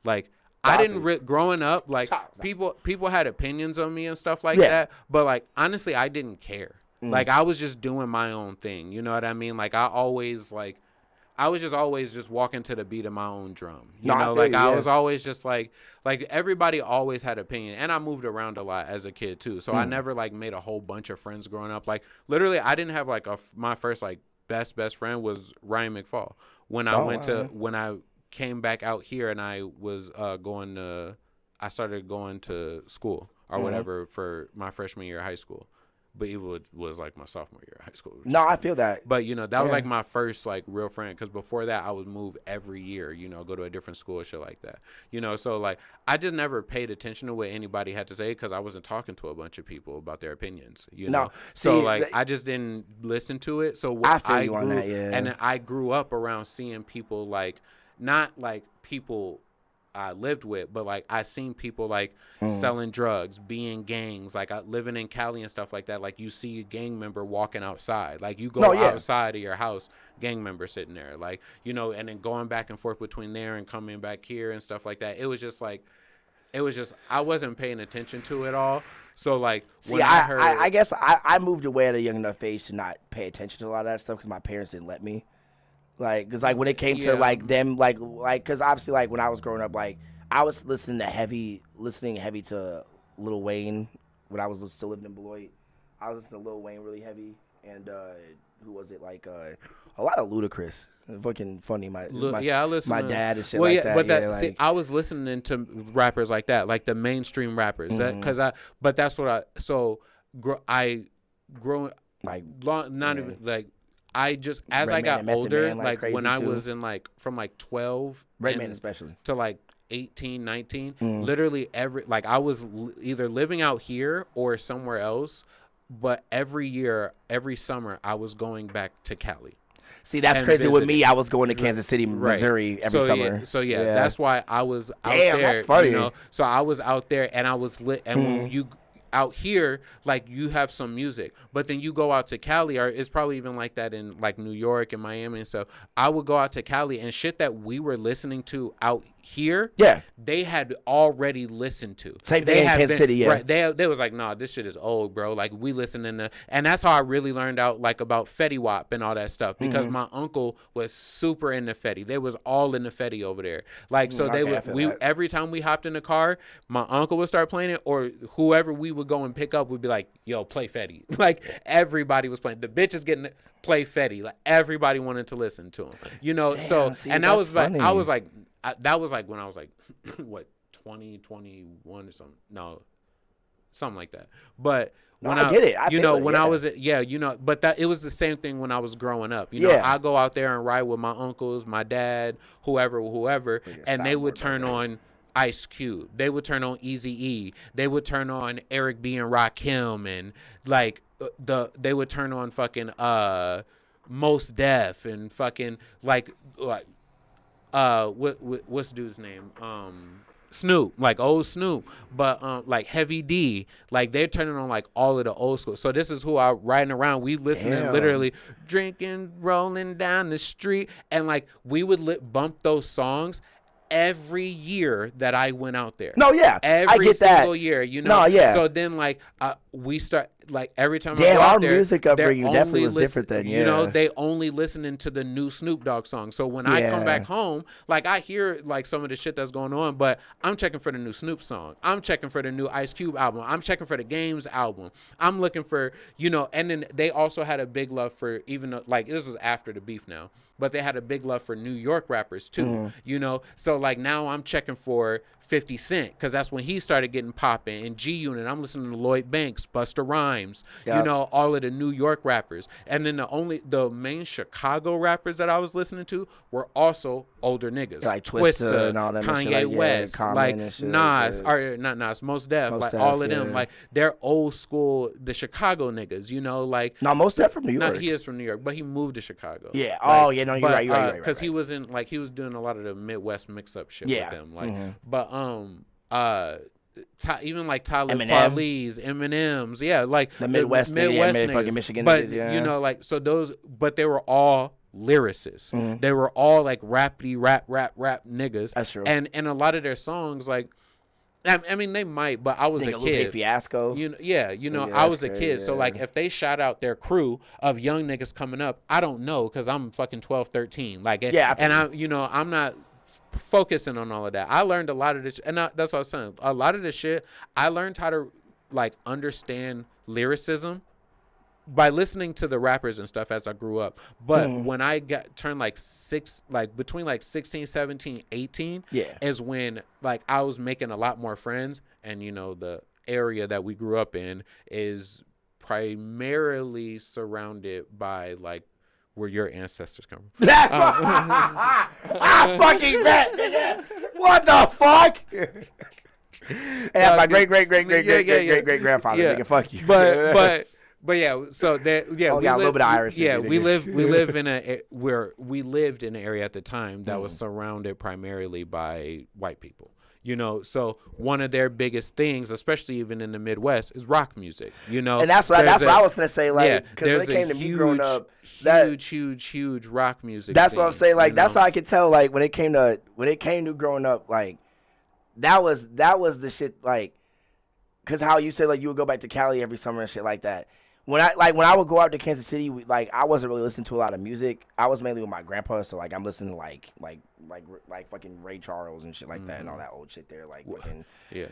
Like I didn't growing up, like people had opinions on me and stuff like that, but like honestly I didn't care. Like I was just doing my own thing, you know what I mean? Like I was just always walking to the beat of my own drum. You know, like I was always just like everybody always had opinion, and I moved around a lot as a kid too. So I never like made a whole bunch of friends growing up. Like literally, I didn't have like my first like best friend was Ryan McFall. When I came back out here and I was I started going to school or whatever for my freshman year of high school. But it was like my sophomore year of high school. No, I feel that. But, you know, that was like my first like real friend. Because before that, I would move every year, you know, go to a different school and shit like that. You know, so like I just never paid attention to what anybody had to say because I wasn't talking to a bunch of people about their opinions, you know. So like I just didn't listen to it. So I grew, and I grew up around seeing people like, not like people I lived with, but like I seen people like selling drugs, being gangs, like living in Cali and stuff like that. Like you see a gang member walking outside, like you go outside of your house, gang member sitting there, like, you know, and then going back and forth between there and coming back here and stuff like that. It was just I wasn't paying attention to it all. So like when I guess I moved away at a young enough age to not pay attention to a lot of that stuff because my parents didn't let me. Like, cause like when it came to like them, like, cause obviously like when I was growing up, like I was listening heavy to Lil Wayne when I was still living in Beloit. I was listening to Lil Wayne really heavy, and who was it? Like a lot of Ludacris. Fucking funny. I listened my dad and shit like that. But see, I was listening to rappers like that, like the mainstream rappers. But that's what I grew like not even like. I just, as I got older, like when I was in like, from like 12 especially to like 18, 19, literally I was either living out here or somewhere else, but every summer I was going back to Cali. See, that's crazy visiting. With me. I was going to Kansas City, Missouri every summer. That's why I was out there. That's funny. You know? So I was out there and I was lit. And when you out here, like you have some music, but then you go out to Cali, or it's probably even like that in like New York and Miami and stuff. I would go out to Cali and shit that we were listening to out here, they had already listened to. Same thing in Kansas City, right? They was like, nah, this shit is old, bro. Like we listening to, and that's how I really learned out like about Fetty Wap and all that stuff because my uncle was super into Fetty. They was all into Fetty over there. Like so every time we hopped in the car, my uncle would start playing it, or whoever we would go and pick up would be like, yo, play Fetty. Like everybody was playing. The bitches getting play Fetty. Like everybody wanted to listen to him. You know, and that was like, I was like. That was like when I was like, what, 20, 21 or something. No, something like that. But when I get it. I was, but it was the same thing when I was growing up. You know, I go out there and ride with my uncles, my dad, whoever, and they would turn on Ice Cube. They would turn on Eazy-E. They would turn on Eric B. and Rakim, and like they would turn on fucking Mos Def and fucking like what's dude's name? Snoop, like old Snoop, but like Heavy D, like they're turning on like all of the old school. So this is who I riding around. We listening, literally drinking, rolling down the street, and like we would bump those songs every year that I went out there. No, yeah, every I get that. single year, you know. No, yeah. So then like we start like every time. Damn, I go out our there, music upbringing they're definitely only was different then. Yeah, you know, they only listening to the new Snoop Dogg song. So when I come back home, like I hear like some of the shit that's going on, but I'm checking for the new Snoop song. I'm checking for the new Ice Cube album. I'm checking for the Games album. I'm looking for, you know, and then they also had a big love for, even though, like this was after the beef now, but they had a big love for New York rappers too, you know. So like now I'm checking for 50 Cent because that's when he started getting popping. And G Unit, I'm listening to Lloyd Banks, Busta Rhymes, you know, all of the New York rappers. And then the main Chicago rappers that I was listening to were also older niggas, like Twista and all them Kanye shit, like, West, like Nas, like or not Nas, Mos Def, Mos like Def, all of them, like they're old school, the Chicago niggas, you know, like. No, Mos Def from New York. He is from New York, but he moved to Chicago. Yeah. Like, no, you're right. Because he was in, like, he was doing a lot of the Midwest mix-up shit with them, like. But even like Tyler Kweli's, Eminem's, like the Midwest niggas, fucking Michigan but niggas, you know, like, so those, but they were all lyricists. They were all like rap niggas. That's true. And a lot of their songs, like, I mean, they might, but I was a kid. Lupe Fiasco. I was a kid. So, like, if they shout out their crew of young niggas coming up, I don't know because I'm fucking 12, 13. Like, and I'm not focusing on all of that. I learned a lot of this, and that's what I was saying. A lot of this shit, I learned how to, like, understand lyricism by listening to the rappers and stuff as I grew up. But when I turned like between like 16, 17, 18 is when like I was making a lot more friends. And, you know, the area that we grew up in is primarily surrounded by like where your ancestors come from. I fucking bet, nigga. What the fuck? And my great grandfather. Nigga, fuck you. But yeah, so that we got a little bit of Irish. Yeah, we lived in we lived in an area at the time that was surrounded primarily by white people. You know, so one of their biggest things, especially even in the Midwest, is rock music. You know, and that's what I was gonna say. Like, because when it came to me growing up, huge rock music. That's scene, what I'm saying. Like, that's know? how I could tell. Like, when it came to growing up, like, that was the shit. Like, because how you said like you would go back to Cali every summer and shit like that. When I would go out to Kansas City, I wasn't really listening to a lot of music. I was mainly with my grandpa, so like I'm listening to like fucking Ray Charles and shit like that and all that old shit there. Like fucking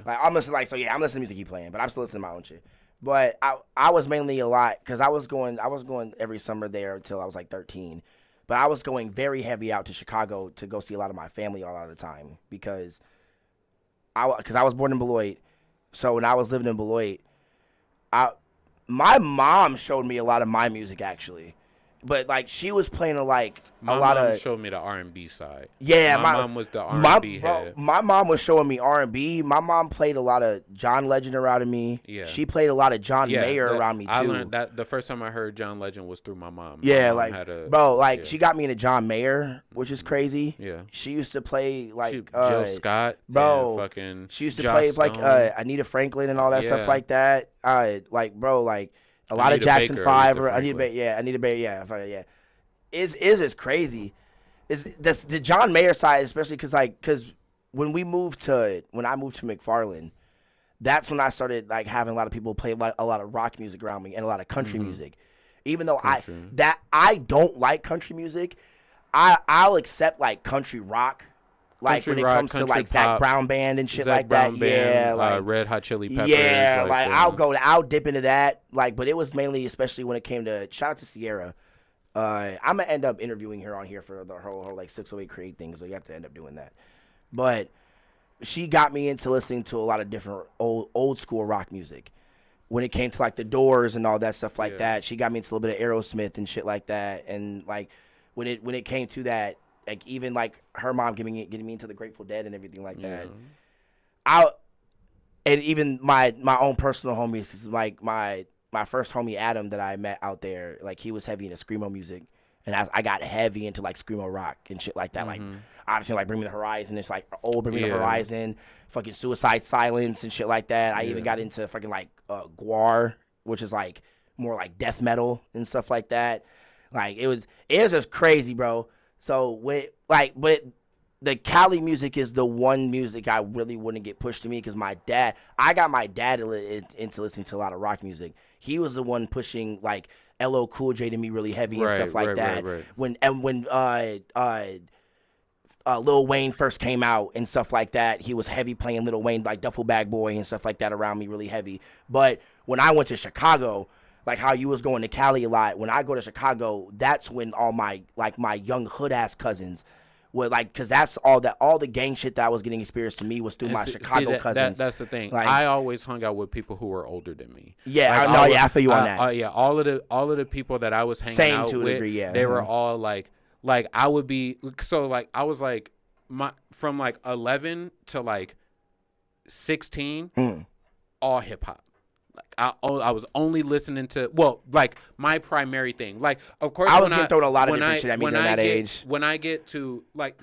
like I'm listening I'm listening to music he playing, but I'm still listening to my own shit. But I was mainly a lot because I was going every summer there until I was like 13. But I was going very heavy out to Chicago to go see a lot of my family a lot of the time because I was born in Beloit, so when I was living in Beloit, my mom showed me a lot of my music actually, but like she was playing my mom showed me the R&B side. Yeah, my mom was the R&B head. My mom was showing me R&B. My mom played a lot of John Legend around me. Yeah, she played a lot of John Mayer around me too. I learned that the first time I heard John Legend was through my mom. She got me into John Mayer, which is crazy. Yeah, she used to play like Jill Scott, fucking. She used to Joss play Stone. like Anita Franklin and all that stuff like that. A lot of Jackson 5 or Anita Baker, It's crazy. The John Mayer side, especially because when I moved to McFarland, that's when I started like having a lot of people play like a lot of rock music around me and a lot of country music. Even though I don't like country music, I'll accept like country rock. Like when it comes to like Zac Brown Band and shit like that, like Red Hot Chili Peppers, I'll dip into that. Like, but it was mainly, especially when it came to shout out to Sierra. I'm gonna end up interviewing her on here for the whole like 608 Create thing, so you have to end up doing that. But she got me into listening to a lot of different old school rock music. When it came to like the Doors and all that stuff like that, she got me into a little bit of Aerosmith and shit like that. And like when it came to that. Like even like her mom getting me into the Grateful Dead and everything like that. And even my own personal homies, this is like my first homie Adam that I met out there. Like he was heavy into screamo music, And I got heavy into like screamo rock and shit like that. Like obviously like Bring Me the Horizon. It's like old Bring Me the Horizon, fucking Suicide Silence and shit like that. I even got into fucking like Guar, which is like more like death metal and stuff like that. Like it was just crazy, bro. So but the Cali music is the one music I really wouldn't get pushed to me because I got my dad into listening to a lot of rock music. He was the one pushing like LL Cool J to me really heavy and stuff like that. Right. When Lil Wayne first came out and stuff like that, he was heavy playing Lil Wayne like Duffel Bag Boy and stuff like that around me really heavy. But when I went to Chicago, like how you was going to Cali a lot, when I go to Chicago, that's when all my young hood ass cousins would like, because that's all the gang shit that I was getting experienced to me was through my Chicago cousins. That's the thing. Like, I always hung out with people who were older than me. Yeah, like, I feel you on that. Yeah, all of the people that I was hanging out with, degree, yeah. They were all like I would be, so like I was like from like 11 to like 16, all hip hop. Like I was only listening to like my primary thing. Like of course I was getting thrown a lot of different shit at me during that age. When I get to like,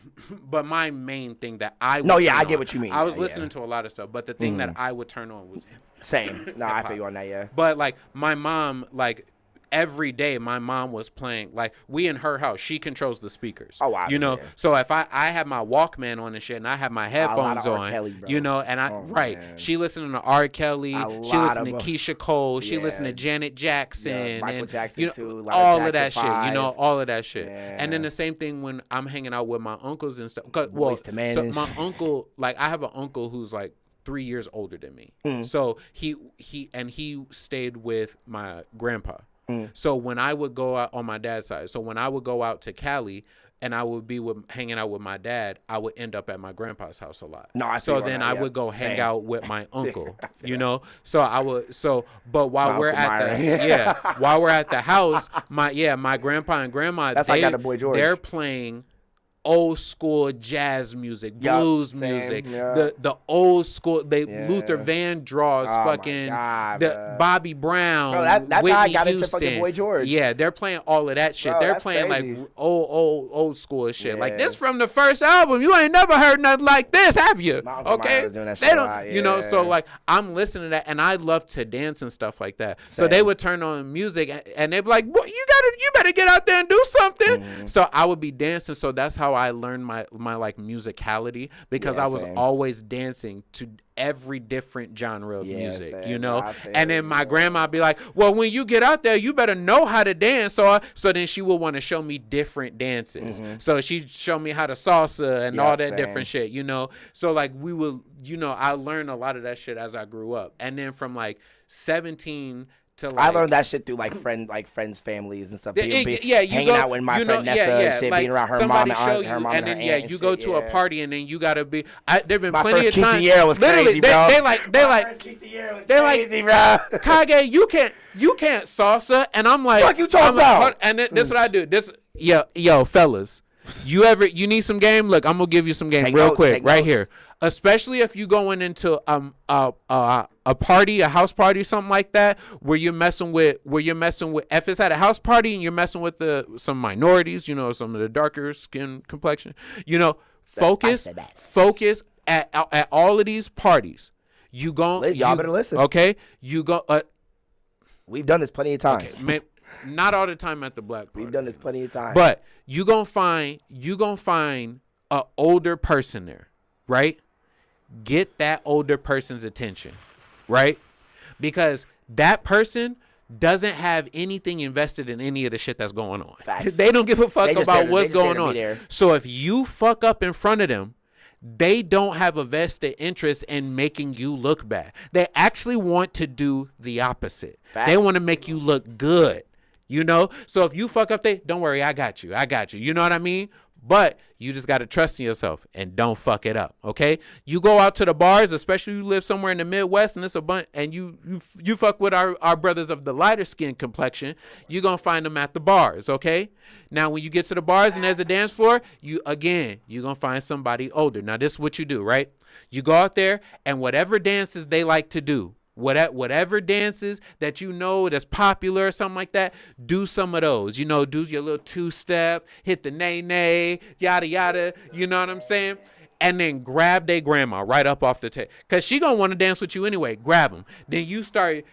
but my main thing that I I get what you mean. I was listening to a lot of stuff, but the thing that I would turn on was same. No, I feel you on that. Yeah. But like my mom, like every day my mom was playing, like we in her house, she controls the speakers. Oh wow. You know, so if I have my Walkman on and shit and I have my headphones on, Kelly, you know, and man. she listening to R. Kelly, she listening to Keisha Cole, she listening to Janet Jackson, Michael and Jackson you know, too, all Jackson of that 5. shit, you know, all of that shit. Yeah. And then the same thing when I'm hanging out with my uncles and stuff. So my uncle, like I have an uncle who's like 3 years older than me. So he stayed with my grandpa. So when I would go out on my dad's side, so when I would go out to Cali and I would be hanging out with my dad, I would end up at my grandpa's house a lot. So then I would go hang out with my uncle, you know? So but while we're at while we're at the house, my grandpa and grandma, they're playing old school jazz music, blues music, the old school, Luther Vandross, Bobby Brown, bro, that's Whitney how I got Houston. into fucking Boy George. Yeah, they're playing all of that shit. Bro, they're that's playing crazy. like old school shit. Like this from the first album. You ain't never heard nothing like this, have you? Okay, they don't. You know, so like I'm listening to that, and I love to dance and stuff like that. So they would turn on music, and they'd be like, "Boy, you better get out there and do something." So I would be dancing. So that's how I learned my like musicality, because I was always dancing to every different genre of music, you know. And then my grandma be like, well, when you get out there, you better know how to dance. So then she would want to show me different dances. So she'd show me how to salsa and all that different shit, you know. So like we will, you know, I learned a lot of that shit as I grew up. And then from like 17 to like, I learned that shit through like friends, families and stuff. Hanging go, out with my friend Nessa and shit, like, being around her mom and her mom and then her aunt you go to a party and then you gotta be. There've been my plenty of first times. quinceañera was crazy, bro. They like, Kage, you can't salsa, and I'm like, fuck you talking about? And this what I do. Yo, fellas, you need some game? Look, I'm gonna give you some game real quick right here. Especially if you going into a party, a house party, something like that, where you're messing with if it's at a house party and you're messing with some minorities, you know, some of the darker skin complexion, you know, focus at all of these parties. Y'all better listen. Okay, you go. We've done this plenty of times. Okay, not all the time at the black party. We've done this plenty of times. But you gonna find a older person there, right? Get that older person's attention, right? Because that person doesn't have anything invested in any of the shit that's going on. Facts. They don't give a fuck about what's going on. So if you fuck up in front of them, they don't have a vested interest in making you look bad. They actually want to do the opposite. Facts. They want to make you look good, you know? So if you fuck up, don't worry, I got you. You know what I mean? But you just got to trust in yourself and don't fuck it up, okay? You go out to the bars, especially you live somewhere in the Midwest and it's a bunch, and you fuck with our brothers of the lighter skin complexion, you're going to find them at the bars, okay? Now, when you get to the bars and there's a dance floor, you're going to find somebody older. Now, this is what you do, right? You go out there and whatever dances they like to do, whatever dances that you know that's popular or something like that, do some of those. You know, do your little 2-step, hit the nay, yada, yada. You know what I'm saying? And then grab their grandma right up off the table. Because she going to want to dance with you anyway. Grab them. Then you start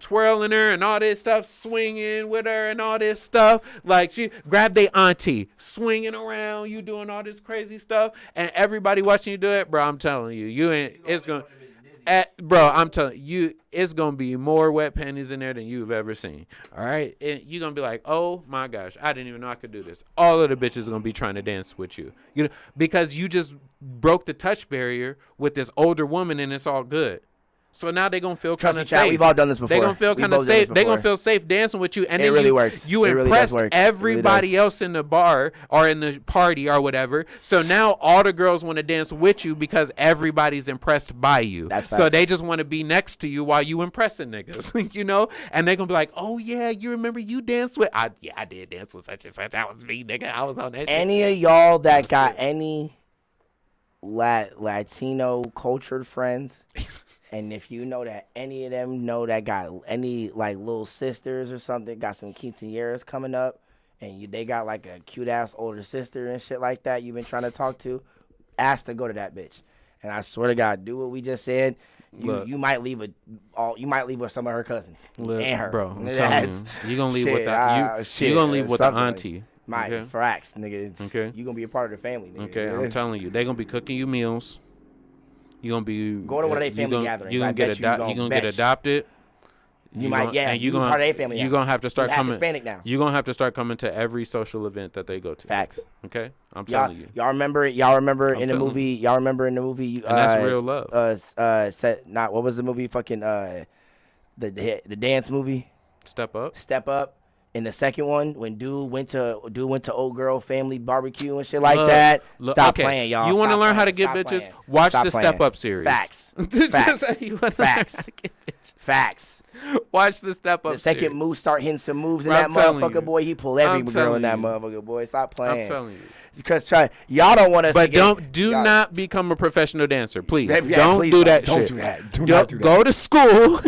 twirling her and all this stuff, swinging with her and all this stuff. Like, she grab their auntie, swinging around, you doing all this crazy stuff. And everybody watching you do it, bro, I'm telling you, I'm telling you, it's going to be more wet panties in there than you've ever seen. All right? And you're going to be like, oh, my gosh, I didn't even know I could do this. All of the bitches are going to be trying to dance with you. You know, because you just broke the touch barrier with this older woman, and it's all good. So now they're going to feel kind of safe. We've all done this before. They're going to feel kind of safe. They're going to feel safe dancing with you. And it then really works. You impress everybody else in the bar or in the party or whatever. So now all the girls want to dance with you because everybody's impressed by you. So they just want to be next to you while you impressing niggas, you know? And they're going to be like, oh, yeah, you remember you danced with? I did dance with such and such. That was me, nigga. I was on that shit. Any of y'all that got any Latino cultured friends... And if you know that any of them know that got any like little sisters or something, got some quinceañeras coming up, and they got like a cute ass older sister and shit like that you've been trying to talk to, ask to go to that bitch. And I swear to God, do what we just said. You might leave with some of her cousins and her. Bro, I'm telling you gonna leave with that. You gonna leave with the auntie. For axe, nigga. Okay. You gonna be a part of the family, nigga. Okay, I'm telling you, they gonna be cooking you meals. You're going to be... Go to one of their family gatherings. You're going to get adopted. You might, yeah. And you're part of their family. You're going to have to start coming... Hispanic now. You're going to have to start coming to every social event that they go to. Facts. Okay? I'm telling you. Y'all remember in the movie... Y'all remember in the movie... And that's real love. What was the movie? Fucking... The dance movie? Step Up. Step Up. In the second one, when dude went to old girl family barbecue and shit like that. Stop playing, y'all. You want to learn how to get bitches? Watch the Step Up series. Facts. Facts. Watch the Step Up series. The second move start hitting some moves in that motherfucker, boy. He pulled every girl in that motherfucker, boy. Stop playing. I'm telling you. Because y'all don't want us to get... Do not become a professional dancer, please. Don't do that shit. Don't do that. Go to school.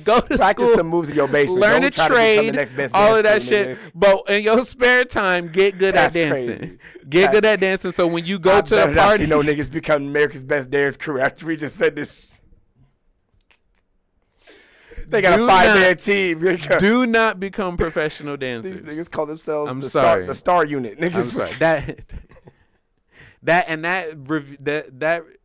Go to practice school, some moves in your basement. Learn a trade, all of that shit. But in your spare time, get good at dancing. Crazy. Get good at dancing. So when you go to the party, no niggas become America's Best Dance crew after we just said this. They got a 5-man team. Do not become professional dancers. These niggas call themselves the star unit. Niggas. I'm sorry.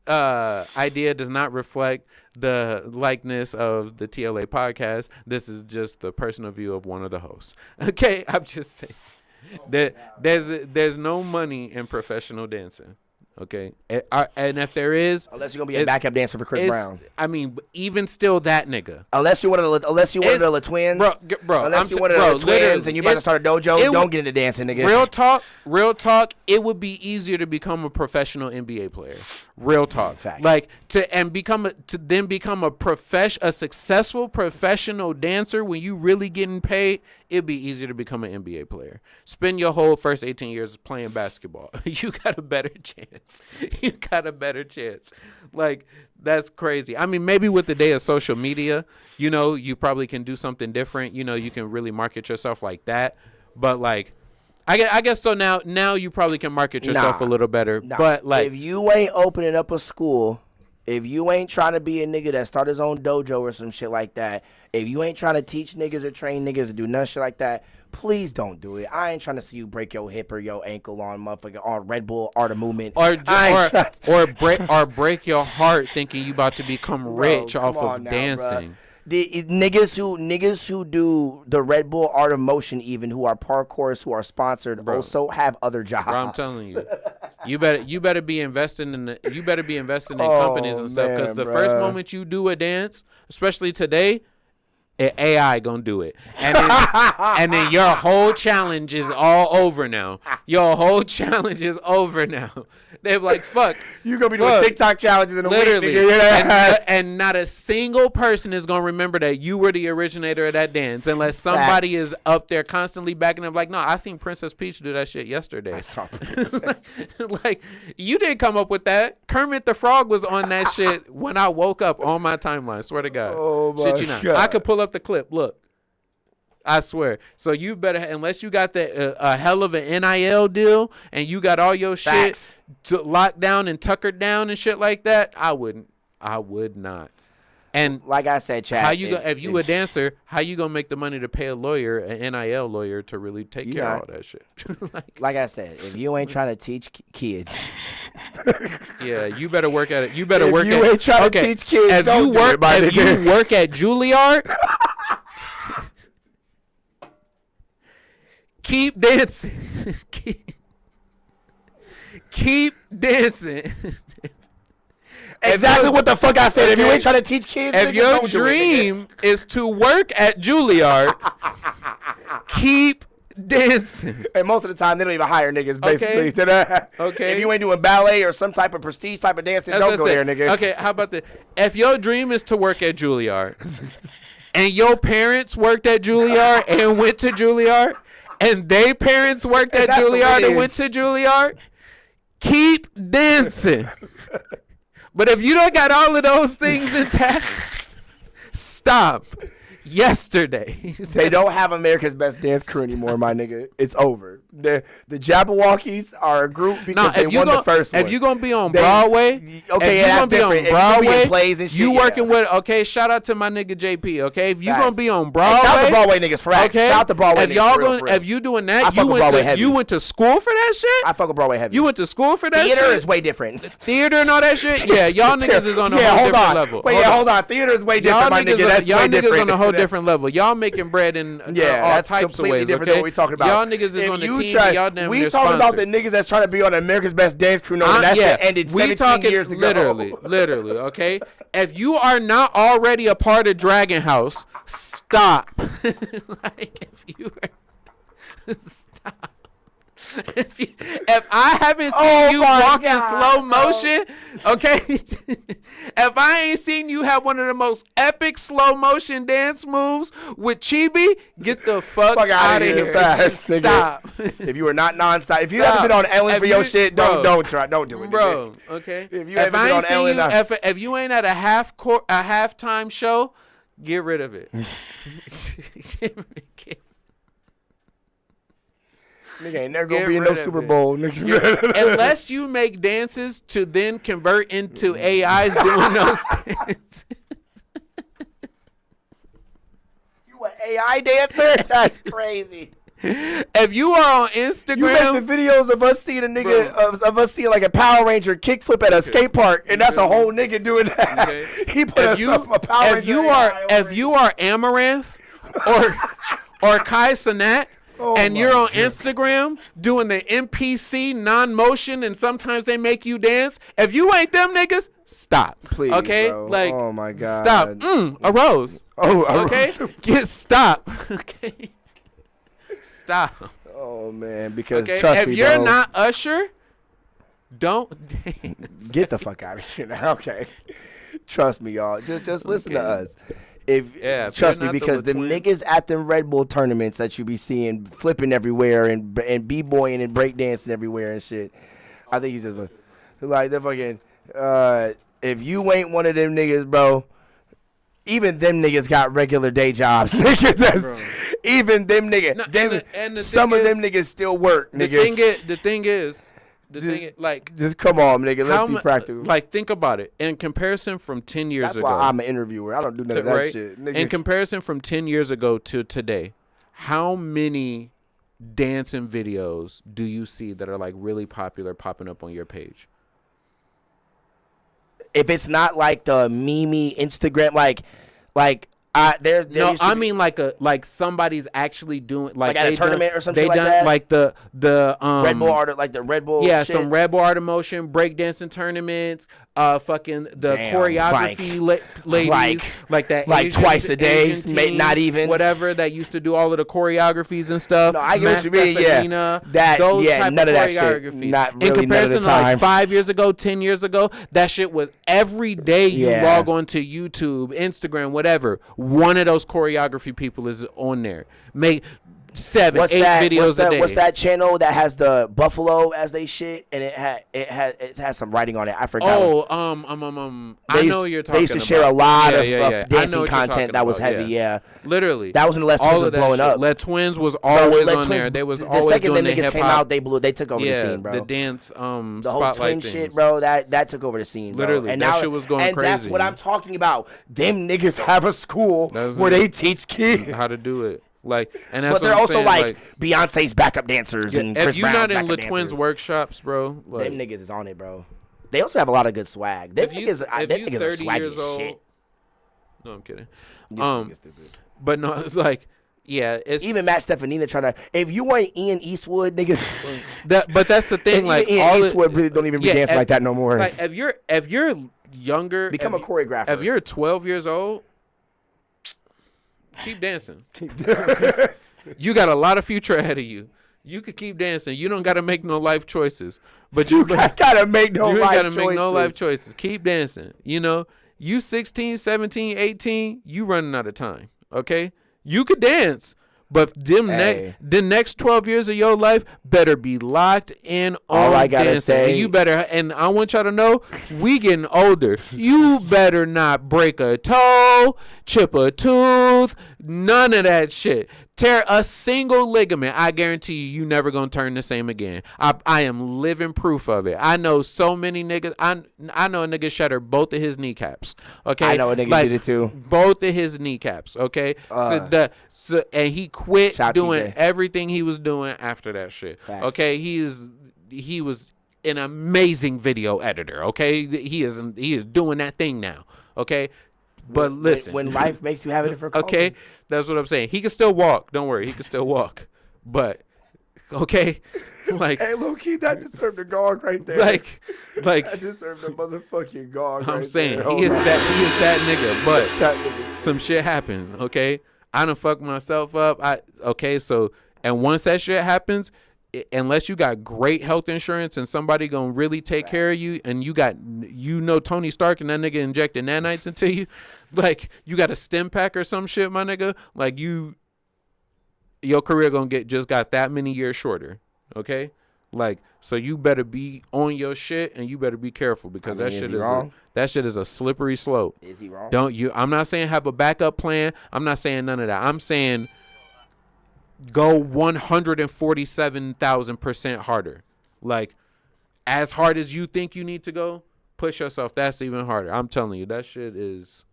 That idea does not reflect the likeness of the T.L.A Podcast. This is just the personal view of one of the hosts. Okay, I'm just saying there's no money in professional dancing. Okay, and if there is, unless you're gonna be a backup dancer for Chris Brown. I mean, even still, that nigga. Unless you're one of the twins, bro. Unless you're one of the twins and you're about to start a dojo, don't get into dancing, nigga. Real talk. It would be easier to become a professional NBA player. Real talk. Fact. Like to become a successful professional dancer when you really getting paid. It'd be easier to become an NBA player. Spend your whole first 18 years playing basketball. You got a better chance. Like, that's crazy. I mean, maybe with the day of social media, you know, you probably can do something different. You know, you can really market yourself like that. But, like, I guess so now you probably can market yourself a little better. But, like, if you ain't opening up a school, if you ain't trying to be a nigga that start his own dojo or some shit like that, if you ain't trying to teach niggas or train niggas to do none shit like that, please don't do it. I ain't trying to see you break your hip or your ankle on motherfucker on Red Bull Art of Movement. Or break your heart thinking you about to become rich off of dancing. Bro. The niggas who do the Red Bull Art of Motion, even who are parkourers, who are sponsored, also have other jobs. Bro, I'm telling you, you better be investing in companies and stuff, because the first moment you do a dance, especially today, AI gonna do it, and then your whole challenge is all over now. Your whole challenge is over now. They're like, fuck. You gonna be doing TikTok challenges in a literally, week, nigga. and not a single person is gonna remember that you were the originator of that dance, unless somebody is up there constantly backing up. Like, no, I seen Princess Peach do that shit yesterday. like, you didn't come up with that. Kermit the Frog was on that shit when I woke up on my timeline. Swear to God. Oh my shit, you not. God. I could pull up the clip. Look. I swear. So you better, unless you got a hell of an NIL deal and you got all your shit to lock down and tuckered down and shit like that, I would not. And like I said, Chad, how you if you a dancer, how you gonna make the money to pay a lawyer, an NIL lawyer, to really take care of all that shit? like I said, if you ain't trying to teach kids, yeah, you better work at it. You better work. If you ain't trying to teach kids, if don't you work, do it, if you work at Juilliard. Keep dancing. keep dancing. Exactly what the fuck I said. If you ain't trying to teach kids, if your dream is to work at Juilliard, keep dancing. And most of the time, they don't even hire niggas, basically. Okay. If you ain't doing ballet or some type of prestige type of dancing, don't go there, nigga. Okay, how about this? If your dream is to work at Juilliard, and your parents worked at Juilliard and went to Juilliard, and their parents worked at Juilliard and went to Juilliard, keep dancing. But if you don't got all of those things intact, stop. Yesterday. They don't have America's Best Dance Crew anymore, my nigga. It's over. The Jabberwockies are a group because they won the first one. If you're going to be on Broadway, okay, if you're going to be on Broadway, plays and shit, you working with, okay, shout out to my nigga JP, okay? If you're going to be on Broadway. Broadway. Shout out to Broadway niggas for that. Okay? Shout out to Broadway niggas. If you doing that, you went to school for that shit? I fuck with Broadway heavy. You went to school for that shit? Theater is way different. Theater and all that shit? Yeah, y'all niggas is on a whole different level. Wait, hold on. Theater is way different, my nigga. Y'all niggas on a whole different level. Y'all making bread in all types of ways, different okay? than what we talking about. Y'all niggas is on the team, y'all damn we near talking about the sponsored. niggas that's trying to be on America's Best Dance Crew. No, that shit ended 17 years ago. Literally, okay? If you are not already a part of Dragon House, stop. Like, if you are, stop. If I haven't seen you walk in slow motion, okay? If I ain't seen you have one of the most epic slow motion dance moves with Chibi, get the fuck out of here. Fast, stop. If you are not nonstop, if you haven't been on Ellen for your shit, don't do it, bro. Okay. If I ain't seen you, if you ain't at a halftime show, get rid of it. Nigga ain't never gonna be in no Super Bowl. Unless you make dances to then convert into AIs doing those dances. You an AI dancer? That's crazy. If you are on Instagram, you make the videos of us seeing a nigga of us seeing like a Power Ranger kickflip at a skate park, and that's a whole nigga doing that. Okay. He put a Power Ranger. If you are Amaranth or Kai Cenat, and you're on Instagram doing the NPC non-motion, and sometimes they make you dance. If you ain't them niggas, stop. Please, okay? Bro. Like, oh my God. Stop. A rose. Okay? Stop. Okay? Stop. Oh, man, because trust me, if you're not Usher, don't dance. Get the fuck out of here now. Okay. Trust me, y'all. Just listen to us. Trust me, because the niggas at them Red Bull tournaments that you be seeing flipping everywhere and b-boying and breakdancing everywhere and shit, I think he's just like they're fucking. If you ain't one of them niggas, bro, even them niggas got regular day jobs. Niggas, even them niggas. Some of them niggas still work. The thing is. Just come on, nigga. Let's be practical. Like, think about it. In comparison from 10 years ago. That's why I'm an interviewer. I don't do none of that shit. Nigga. In comparison from 10 years ago to today, how many dancing videos do you see that are like really popular popping up on your page? If it's not like the meme Instagram, I mean like somebody's actually doing like at a tournament or something like that. They done like the Red Bull art, like the Red Bull. Yeah, shit. some Red Bull Art of Motion breakdancing tournaments. fucking the choreography ladies, like that, like Asian, twice a day, Asian team, not even whatever that used to do all of the choreographies and stuff. No, I get what you mean. Yeah, none of that shit. Not really. In comparison none of the time. to like 5 years ago, 10 years ago, that shit was every day you Yeah. log on to YouTube, Instagram, whatever. One of those choreography people is on there. Make 7, 8 videos a day. What's that channel that has the buffalo as they shit and it has some writing on it? I forgot. Oh, I know what you're talking about. They used to share a lot of content dancing content that was heavy. Yeah, literally. That was when Les Twins was blowing up. Les Twins was always on there. They was always the second doing the the niggas hip came hop. out, they took over the scene, bro. The dance the whole spotlight twin things. shit, bro. That took over the scene, bro. Literally, and that now, shit was going and crazy. That's what I'm talking about. Them niggas have a school where they teach kids how to do it. Like, and that's but they're what I'm also saying, like Beyonce's backup dancers and Chris if you're Brown's not in backup La Twins dancers. workshops, bro, like, them niggas is on it, bro. They also have a lot of good swag. Them niggas are 30 swaggy years as old, shit. no, I'm kidding. This nigga's stupid. But no, it's like, yeah, it's even Matt Stefanina trying to. If you weren't Ian Eastwood, niggas. But that's the thing. Like Ian Eastwood really don't even be dancing like that no more. Like if you're younger, become a choreographer. If you're 12 years old, keep dancing. You got a lot of future ahead of you. You could keep dancing. You don't got to make no life choices. But you gotta make no you life gotta choices. make no life choices. Keep dancing. You know, you 16, 17, 18, you running out of time. Okay? You could dance, but the next 12 years of your life better be locked in on All I gotta dancing. say, And you better, and I want y'all to know, we getting older. You better not break a toe, chip a tooth, none of that shit. Tear a single ligament. I guarantee you never gonna turn the same again. I am living proof of it. I know so many niggas. I know a nigga shattered both of his kneecaps. Okay, I know a nigga did it too. Both of his kneecaps. Okay, and he quit doing everything he was doing after that shit. Facts. Okay, he was an amazing video editor. Okay, he is doing that thing now. Okay. But listen, when life makes you have a different color. Okay, that's what I'm saying. He can still walk. Don't worry, he can still walk. But okay, like hey, low key, that deserved a gong right there. Like that deserved a motherfucking gong. I'm right saying there. he is that nigga. But some shit happened. Okay, I done fucked myself up. And once that shit happens, unless you got great health insurance and somebody gonna really take care of you, and you got Tony Stark and that nigga injecting nanites into you, like you got a stim pack or some shit, my nigga, like your career gonna got that many years shorter. Okay, like so you better be on your shit and you better be careful because that shit is a slippery slope. Is he wrong? I'm not saying have a backup plan. I'm not saying none of that. I'm saying go 147,000% harder. Like, as hard as you think you need to go, push yourself. That's even harder. I'm telling you, that shit is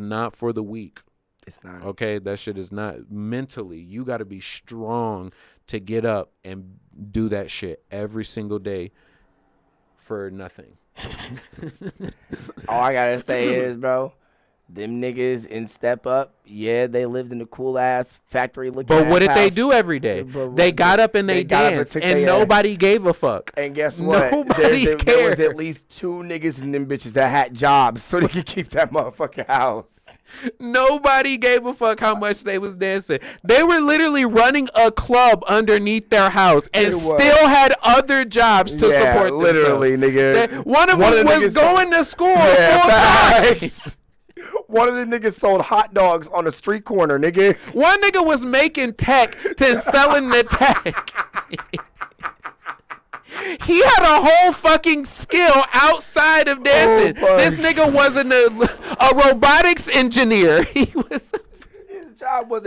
not for the weak. It's not. Okay, that shit is not. Mentally, you got to be strong to get up and do that shit every single day for nothing. All I gotta say is, bro, them niggas in Step Up, yeah, they lived in a cool ass factory looking. But what did they do every day? They got up and they danced, and nobody gave a fuck. And guess what? Nobody cared. There was at least 2 niggas in them bitches that had jobs so they could keep that motherfucking house. Nobody gave a fuck how much they was dancing. They were literally running a club underneath their house and still had other jobs to support themselves. Literally, nigga. One of them was going to school full time. One of the niggas sold hot dogs on a street corner, nigga. One nigga was making tech and selling the tech. He had a whole fucking skill outside of dancing. This nigga wasn't a robotics engineer. He was. His job was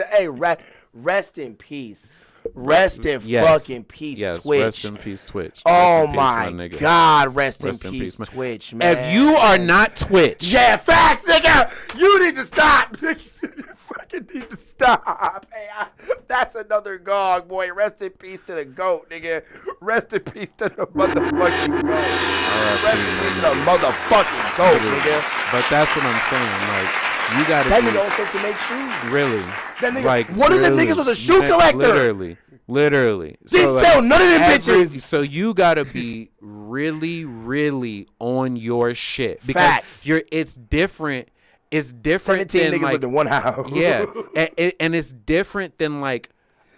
rest in peace. Rest in fucking peace, Twitch. Rest in peace, Twitch. Oh my God, rest in peace, Twitch, man. If you are not Twitch. Yeah, facts, nigga. You need to stop. You fucking need to stop. Hey, that's another gong, boy. Rest in peace to the GOAT, nigga. Rest in peace to the motherfucking GOAT. Rest in peace to the motherfucking GOAT, nigga. But that's what I'm saying, like. You gotta that nigga also can make shoes. Really? That nigga, like, one of them niggas was a shoe collector. Literally. Didn't sell none of them bitches. So you gotta be really, really on your shit because Facts. it's different. It's different 17 than niggas like lived in one house. Yeah, and it's different than like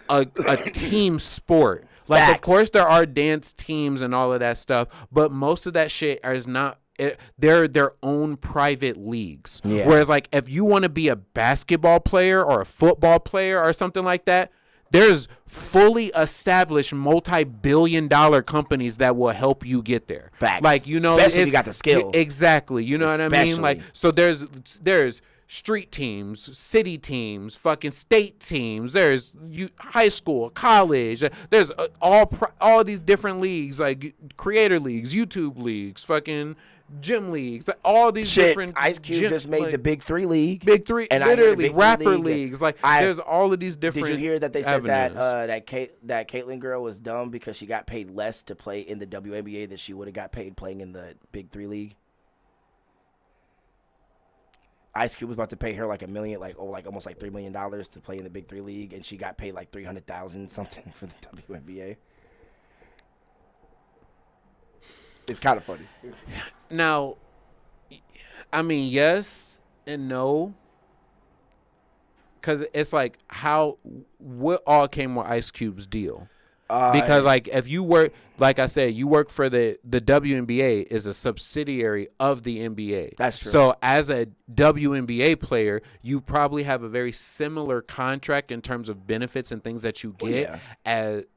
a team sport. Like, Facts. of course, there are dance teams and all of that stuff, but most of that shit is not. They're their own private leagues. Yeah. Whereas, like, if you want to be a basketball player or a football player or something like that, there's fully established multi-billion-dollar companies that will help you get there. Facts. Like, you know, Especially if you got the skill. Exactly. You know what I mean? Like, Especially. so there's street teams, city teams, fucking state teams. There's high school, college. There's all these different leagues, like creator leagues, YouTube leagues, fucking gym leagues, like all these different. Ice Cube just made the Big 3 league. Big 3, and literally Big 3 rapper league. leagues. Like there's all of these different. Did you hear that they said avenues. that Caitlyn girl was dumb because she got paid less to play in the WNBA than she would have got paid playing in the Big 3 league? Ice Cube was about to pay her like $1 million, almost like $3 million to play in the Big 3 league, and she got paid like $300,000 something for the WNBA. It's kind of funny. Now, I mean, yes and no, because it's like what all came with Ice Cube's deal? Because like if you work, like I said, you work for the WNBA is a subsidiary of the NBA. That's true. So as a WNBA player, you probably have a very similar contract in terms of benefits and things that you get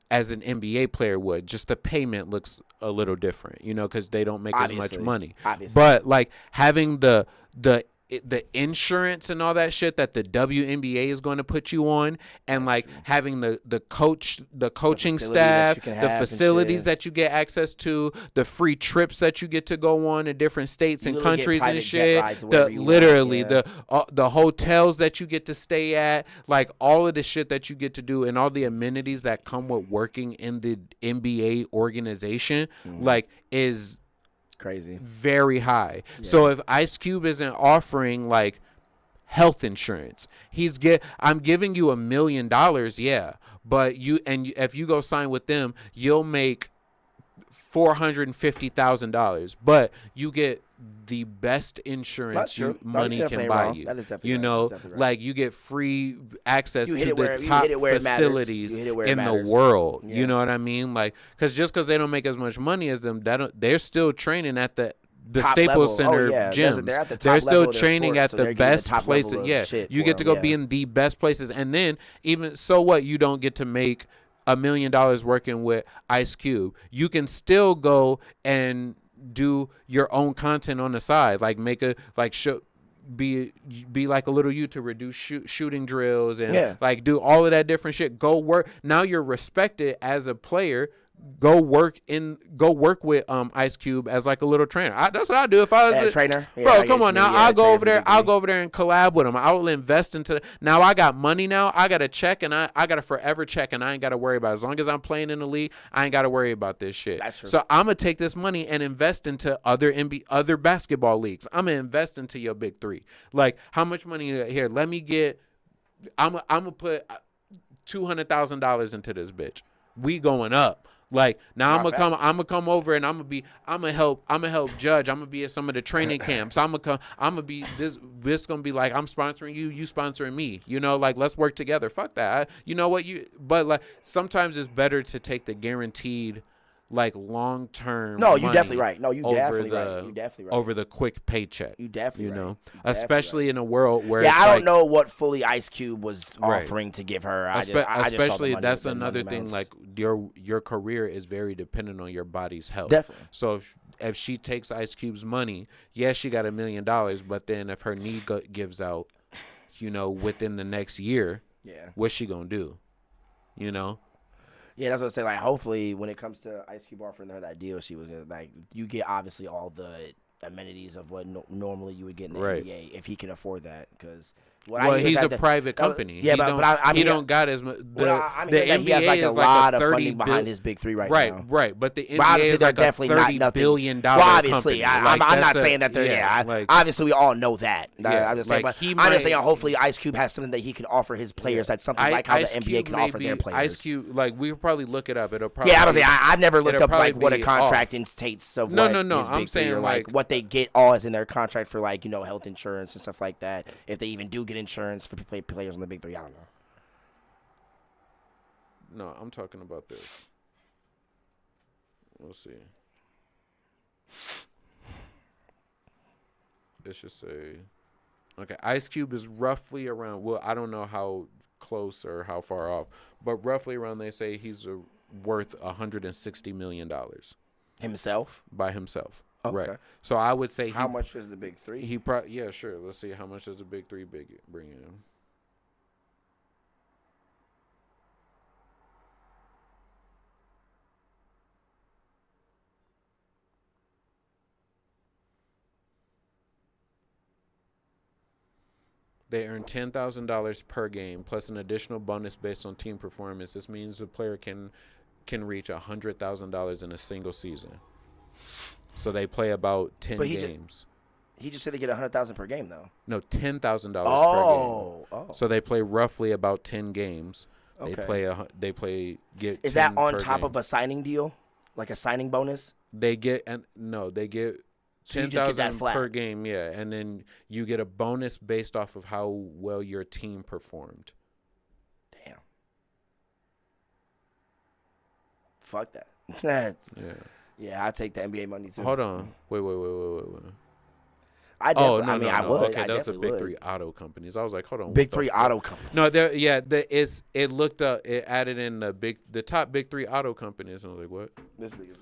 as an NBA player would. Just the payment looks a little different, you know, because they don't make as much money. Obviously. But like having the insurance and all that shit that the WNBA is going to put you on, and like having the coaching staff, the facilities that you get access to, the free trips that you get to go on in different states and countries and shit, the hotels that you get to stay at, like all of the shit that you get to do and all the amenities that come with working in the NBA organization, like is crazy, very high. So if Ice Cube isn't offering like health insurance, I'm giving you $1 million, but if you go sign with them, you'll make $450,000, but you get the best insurance money can buy you. You know, like you get free access to the top facilities in the world. Yeah. You know what I mean? Like, because they don't make as much money as them, they're still training at the Staples Center gyms. They're still training at the best places. You get to go be in the best places, and then even so, what you don't get to make $1 million working with Ice Cube. You can still go and do your own content on the side, like be like a little YouTuber, do shooting drills and like do all of that different shit. Go work. Now you're respected as a player. Go work with Ice Cube as like a little trainer. That's what I do if I was a trainer. Bro, come on now. I'll go over there. I'll go over there and collab with him. I will invest into. Now I got money. Now I got a check, and I got a forever check, and I ain't got to worry about it. As long as I'm playing in the league, I ain't got to worry about this shit. That's true. So I'm gonna take this money and invest into other basketball leagues. I'm gonna invest into your Big 3. Like, how much money here? Let me get. I'm gonna put $200,000 into this bitch. We going up. Like, now I'm gonna come over and I'm gonna help judge. I'm gonna be at some of the training camps. I'm gonna be this gonna be like, I'm sponsoring you sponsoring me, you know, like, let's work together. Fuck that. You know what, but like sometimes it's better to take the guaranteed like long term. No, you're definitely right. No, you definitely right. You definitely right. Over the quick paycheck. You definitely right. Know, especially in a world where I don't know what fully Ice Cube was offering to give her. Especially that's another thing. Like your career is very dependent on your body's health. Definitely. So if she takes Ice Cube's money, she got $1 million, but then if her knee gives out, you know, within the next year, what's she gonna do? You know. Yeah, that's what I say. Like, hopefully, when it comes to Ice Cube offering her that deal, she was gonna, like, you get obviously all the amenities of what normally you would get in the NBA if he can afford that. Because Well, he's a private company. Yeah, he don't got as much. The NBA NBA has like is a lot of 30 funding behind his big three right now. Right. But the NBA obviously is they're like definitely a not $30 nothing. billion Well, obviously, company. I'm not saying that they're. Obviously, we all know that. I'm just saying, but I'm just saying, hopefully, Ice Cube has something that he can offer his players. That's something like how the NBA can offer their players. Ice Cube, like we'll probably look it up. It'll probably. Yeah, I was saying, I've never looked up like what a contract entates of no. his I'm big saying three, or like what they get all is in their contract for like health insurance and stuff like that. If they even do get insurance for players on the big three, I don't know. No, I'm talking about this. We'll see. It should say, okay, Ice Cube is roughly around. Well, I don't know how close or how far off, but roughly around. They say he's worth $160 million. Himself? By himself. Okay. Right. So I would say how much is the big three? Yeah, sure. Let's see how much does the big three bring in. They earn $10,000 per game plus an additional bonus based on team performance. This means the player can reach $100,000 in a single season. So they play about 10 games. He just said they get $100,000 per game, though. No, $10,000 per game. Oh. So they play roughly about 10 games. Okay. They play. Is that on top of a signing deal, like a signing bonus? They get They get $10,000 per game. Yeah, and then you get a bonus based off of how well your team performed. Damn. Fuck that. That's yeah. I take the NBA money too. Hold on. Wait. I would. Okay, that's the big three auto companies. I was like, hold on. Big three auto companies. No, it looked up. It added in the top big three auto companies. And I was like, what? This big is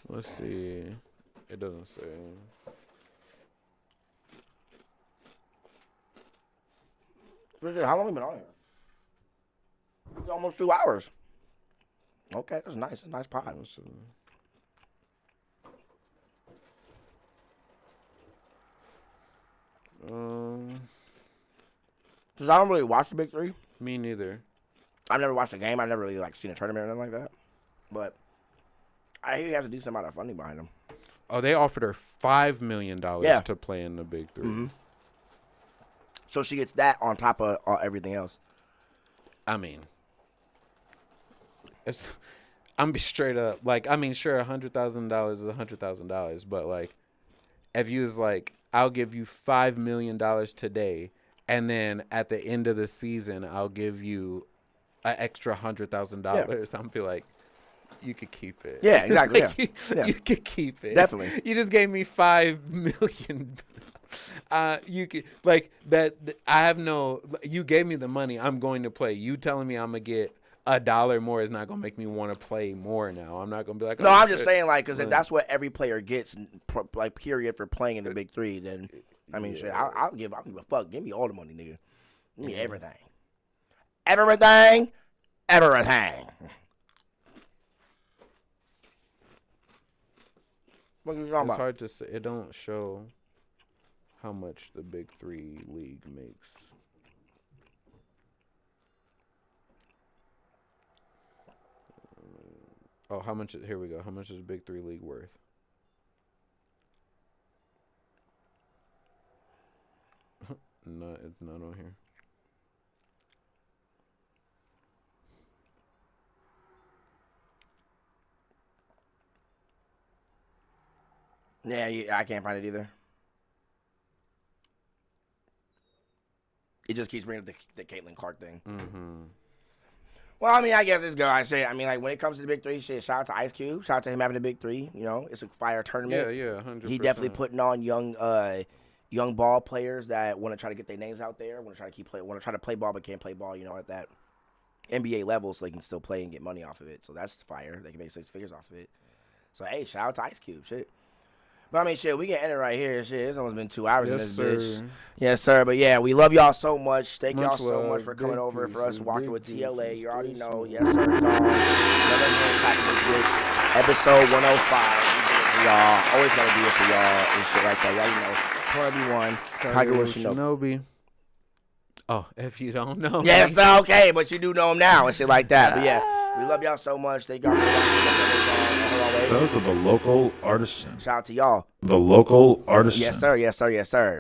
Let's see. It doesn't say. How long have we been on here? It's almost 2 hours. Okay, that's nice. It's a nice pod. Cause I don't really watch the big three. Me neither. I've never watched a game. I've never really seen a tournament or anything like that. But I hear he has a decent amount of funding behind him. Oh, they offered her $5 million to play in the big three. Mm-hmm. So she gets that on top of everything else. I mean, I'm be straight up. Like, I mean, sure, $100,000 is $100,000, but like, if you was like, I'll give you $5 million today, and then at the end of the season, I'll give you an extra $100,000. I'm be like, you could keep it. Yeah, exactly. Like, you could keep it. Definitely. You just gave me $5 million. You could like that. I have no. You gave me the money. I'm going to play. You telling me I'm gonna get $1 more is not gonna make me want to play more. Now I'm not gonna be like. No, I'm just saying like because if that's what every player gets, like period for playing in the big three, then I mean, shit, I'll give a fuck. Give me all the money, nigga. Give me everything. Everything. What are you talking about? It's hard to say. It don't show how much the big three league makes. Oh, how much? Here we go. How much is the big three league worth? No, it's not on here. Yeah, I can't find it either. It just keeps bringing up the Caitlin Clark thing. Mm-hmm. Well, I mean, I guess it's good. I say, I mean, like when it comes to the big three, shit. Shout out to Ice Cube. Shout out to him having the big three. You know, it's a fire tournament. Yeah, 100%. He definitely putting on young ball players that want to try to get their names out there. Want to try to play ball but can't play ball. You know, at that NBA level, so they can still play and get money off of it. So that's fire. They can make 6 figures off of it. So hey, shout out to Ice Cube. Shit. But I mean, shit, we can end it right here. Shit, it's almost been 2 hours in this bitch. Yes, sir. But yeah, we love y'all so much. Thank y'all so much for coming over for us walking with T.L.A. You already know. Yes, sir. Another pack in this bitch. Episode 105. We did it for y'all. Always gotta do it for y'all and shit like that. Y'all, you know, 21. KageWolfShinobi. Oh, if you don't know. Yes, okay, but you do know him now and shit like that. But yeah, we love y'all so much. Thank y'all for watching. Shout out to the local artisan. Shout out to y'all. The local artisan. Yes, sir. Yes, sir. Yes, sir.